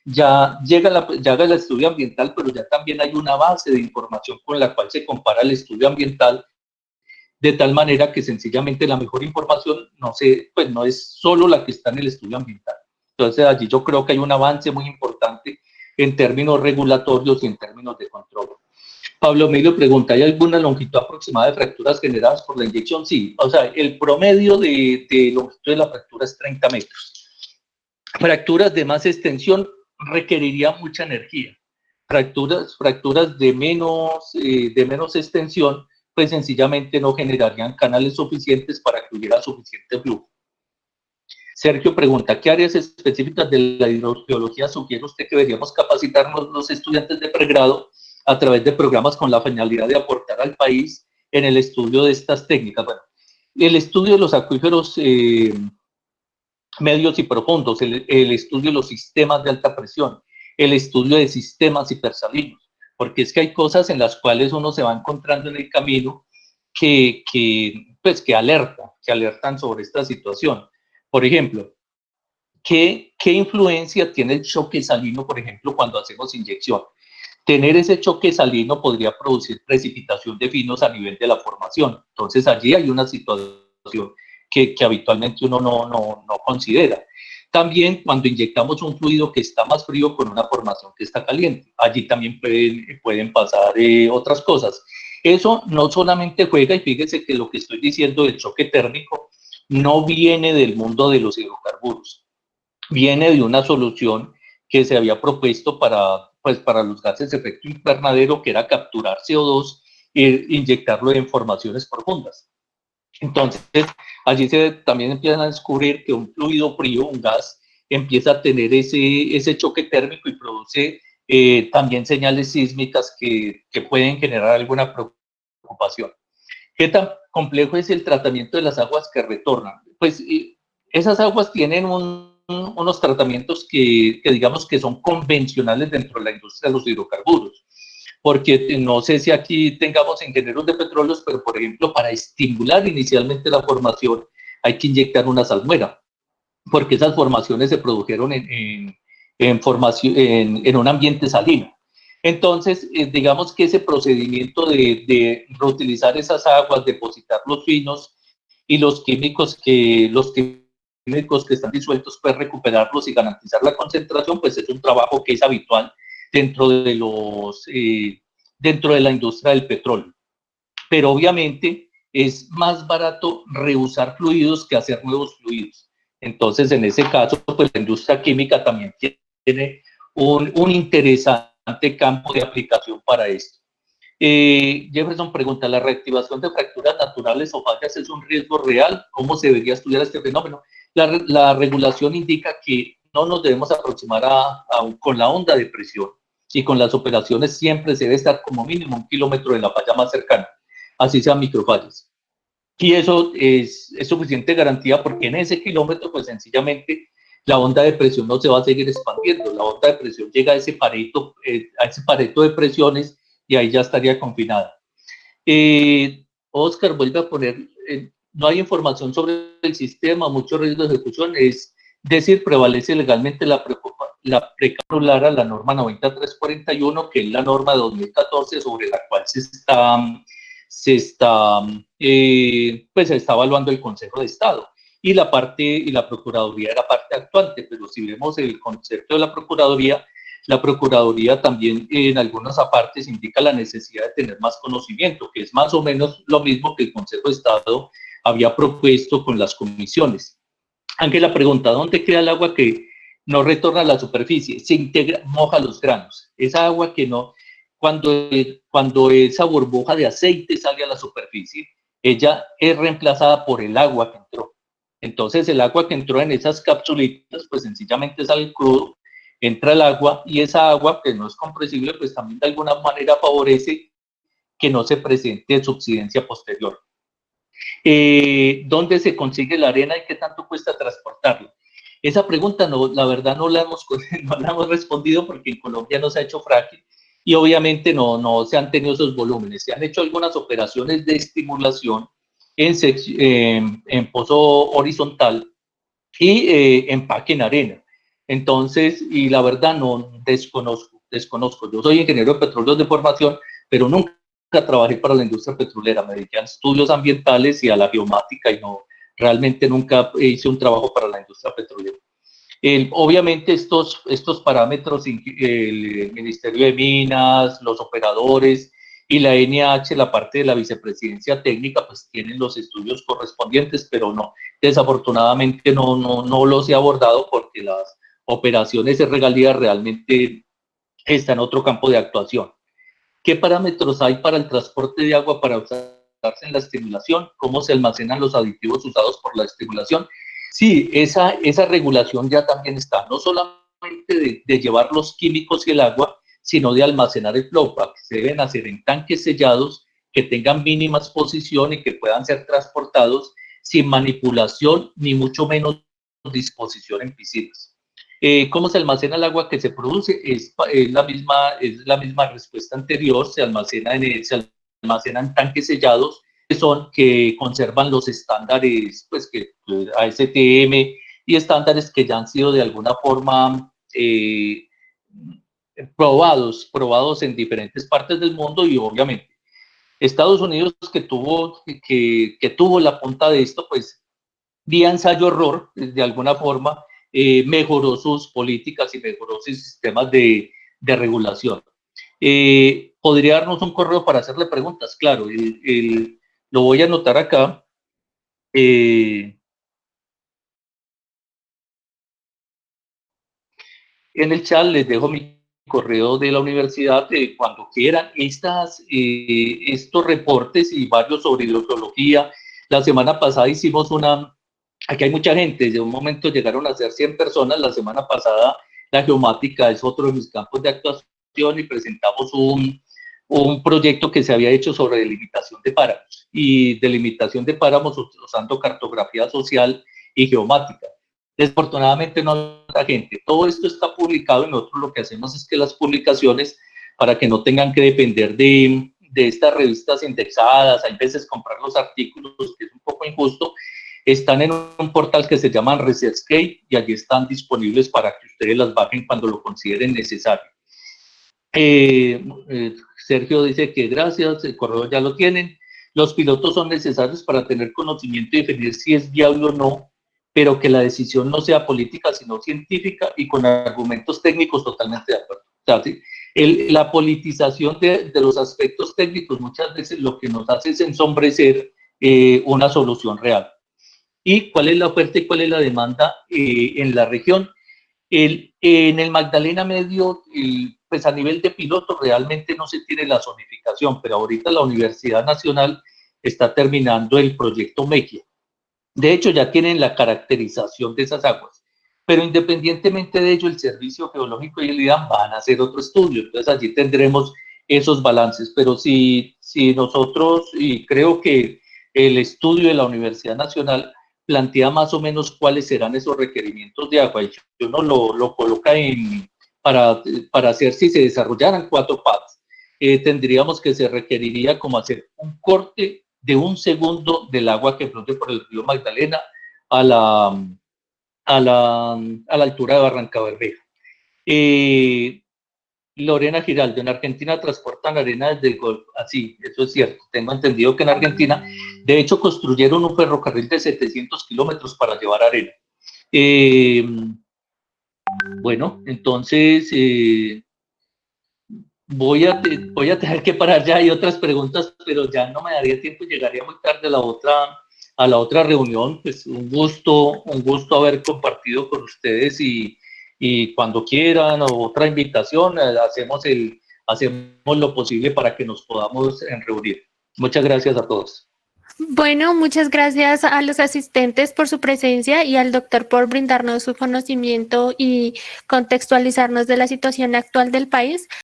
ya llega el estudio ambiental, pero ya también hay una base de información con la cual se compara el estudio ambiental, de tal manera que sencillamente la mejor información pues no es solo la que está en el estudio ambiental. Entonces, allí yo creo que hay un avance muy importante en términos regulatorios y en términos de control. Pablo Emilio pregunta, ¿hay alguna longitud aproximada de fracturas generadas por la inyección? Sí, o sea, el promedio de longitud de la fractura es 30 metros. Fracturas de más extensión requeriría mucha energía. Fracturas de menos extensión, pues sencillamente no generarían canales suficientes para que hubiera suficiente flujo. Sergio pregunta, ¿qué áreas específicas de la hidrogeología sugiere usted que deberíamos capacitarnos los estudiantes de pregrado a través de programas con la finalidad de aportar al país en el estudio de estas técnicas? Bueno, el estudio de los acuíferos medios y profundos, el estudio de los sistemas de alta presión, el estudio de sistemas hipersalinos, porque es que hay cosas en las cuales uno se va encontrando en el camino que alertan sobre esta situación. Por ejemplo, ¿qué influencia tiene el choque salino, por ejemplo, cuando hacemos inyección? Tener ese choque salino podría producir precipitación de finos a nivel de la formación. Entonces, allí hay una situación que habitualmente uno no considera. También cuando inyectamos un fluido que está más frío con una formación que está caliente, allí también pueden pasar otras cosas. Eso no solamente juega, y fíjese que lo que estoy diciendo del choque térmico no viene del mundo de los hidrocarburos, viene de una solución que se había propuesto para los gases de efecto invernadero, que era capturar CO2 e inyectarlo en formaciones profundas. Entonces, allí también empiezan a descubrir que un fluido frío, un gas, empieza a tener ese choque térmico y produce también señales sísmicas que pueden generar alguna preocupación. ¿Qué tan complejo es el tratamiento de las aguas que retornan? Pues esas aguas tienen unos tratamientos que digamos que son convencionales dentro de la industria de los hidrocarburos, porque no sé si aquí tengamos ingenieros de petróleos, pero por ejemplo, para estimular inicialmente la formación hay que inyectar una salmuera. porque esas formaciones se produjeron en un ambiente salino. Entonces, digamos que ese procedimiento de reutilizar esas aguas, depositar los finos y los químicos que están disueltos, pues recuperarlos y garantizar la concentración, pues es un trabajo que es habitual dentro dentro de la industria del petróleo. Pero obviamente es más barato reusar fluidos que hacer nuevos fluidos. Entonces, en ese caso, pues la industria química también tiene un interesante campo de aplicación para esto. Jefferson pregunta, ¿la reactivación de fracturas naturales o fallas es un riesgo real? ¿Cómo se debería estudiar este fenómeno? La regulación indica que no nos debemos aproximar con la onda de presión, y con las operaciones siempre se debe estar como mínimo 1 kilómetro de la falla más cercana, así sean microfallas. Y eso es suficiente garantía, porque en ese kilómetro, pues sencillamente la onda de presión no se va a seguir expandiendo. La onda de presión llega a ese pareto de presiones, y ahí ya estaría confinada. Oscar vuelve a poner, no hay información sobre el sistema, mucho riesgo de ejecución, es decir, prevalece legalmente la precanular a la norma 9341, que es la norma de 2014 sobre la cual pues se está evaluando el Consejo de Estado. Y la Procuraduría era parte actuante, pero si vemos el concepto de la Procuraduría también en algunas partes indica la necesidad de tener más conocimiento, que es más o menos lo mismo que el Consejo de Estado había propuesto con las comisiones. Ángela pregunta, ¿dónde queda el agua que no retorna a la superficie? Se integra, moja los granos. Esa agua que no, cuando esa burbuja de aceite sale a la superficie, ella es reemplazada por el agua que entró. Entonces el agua que entró en esas capsulitas, pues sencillamente sale crudo, entra el agua, y esa agua que no es compresible, pues también de alguna manera favorece que no se presente subsidencia posterior. ¿Dónde se consigue la arena y qué tanto cuesta transportarla? Esa pregunta, no, la verdad, no la hemos respondido, porque en Colombia no se ha hecho fracking y obviamente no se han tenido esos volúmenes. Se han hecho algunas operaciones de estimulación en pozo horizontal y empaque en arena. Entonces, y la verdad no desconozco. Yo soy ingeniero de petróleos de formación, pero nunca trabajé para la industria petrolera. Me dediqué a estudios ambientales y a la geomática, y realmente nunca hice un trabajo para la industria petrolera. Obviamente estos parámetros, el Ministerio de Minas, los operadores y la NH, la parte de la vicepresidencia técnica, pues tienen los estudios correspondientes, pero no, desafortunadamente no los he abordado, porque las operaciones de regalías realmente están en otro campo de actuación. ¿Qué parámetros hay para el transporte de agua para usarse en la estimulación? ¿Cómo se almacenan los aditivos usados por la estimulación? Sí, esa regulación ya también está, no solamente de llevar los químicos y el agua, sino de almacenar el flowback. Se deben hacer en tanques sellados que tengan mínima exposición y que puedan ser transportados sin manipulación ni mucho menos disposición en piscinas. ¿Cómo se almacena el agua que se produce? Es la misma respuesta anterior. Se almacena en tanques sellados que conservan los estándares, pues que ASTM, y estándares que ya han sido de alguna forma probados en diferentes partes del mundo. Y obviamente Estados Unidos, que tuvo la punta de esto, pues vía ensayo-error, de alguna forma, mejoró sus políticas y mejoró sus sistemas de regulación. ¿Podría darnos un correo para hacerle preguntas? Claro, lo voy a anotar acá. En el chat les dejo mi correo de la universidad, cuando quieran estos reportes y varios sobre hidrogeología. La semana pasada hicimos aquí hay mucha gente, de un momento llegaron a ser 100 personas. La semana pasada la geomática es otro de mis campos de actuación, y presentamos un proyecto que se había hecho sobre delimitación de páramos, usando cartografía social y geomática. Desafortunadamente no la gente. Todo esto está publicado, y nosotros lo que hacemos es que las publicaciones, para que no tengan que depender de estas revistas indexadas, hay veces comprar los artículos, que es un poco injusto, están en un portal que se llama ResearchGate y allí están disponibles para que ustedes las bajen cuando lo consideren necesario. Sergio dice que gracias, el correo ya lo tienen. Los pilotos son necesarios para tener conocimiento y definir si es viable o no, pero que la decisión no sea política, sino científica y con argumentos técnicos totalmente de acuerdo. O sea, ¿sí? La politización de los aspectos técnicos muchas veces lo que nos hace es ensombrecer una solución real. ¿Y cuál es la oferta y cuál es la demanda en la región? En el Magdalena Medio, pues a nivel de piloto realmente no se tiene la zonificación, pero ahorita la Universidad Nacional está terminando el proyecto Mequia. De hecho, ya tienen la caracterización de esas aguas, pero independientemente de ello, el Servicio Geológico y el IDAM van a hacer otro estudio, entonces allí tendremos esos balances, pero si nosotros, y creo que el estudio de la Universidad Nacional plantea más o menos cuáles serán esos requerimientos de agua, y uno lo coloca para hacer si se desarrollaran 4 pads, tendríamos que se requeriría como hacer un corte de 1 segundo del agua que fluye por el río Magdalena a la altura de Barranca Bermeja. Lorena Giraldo, en Argentina transportan arena desde el Golfo. Así, eso es cierto. Tengo entendido que en Argentina, de hecho, construyeron un ferrocarril de 700 kilómetros para llevar arena. Bueno, entonces voy a tener que parar ya. Hay otras preguntas, pero ya no me daría tiempo, llegaría muy tarde a la otra reunión. Pues un gusto haber compartido con ustedes y cuando quieran o otra invitación, hacemos lo posible para que nos podamos reunir. Muchas gracias a todos. Bueno, muchas gracias a los asistentes por su presencia y al doctor por brindarnos su conocimiento y contextualizarnos de la situación actual del país.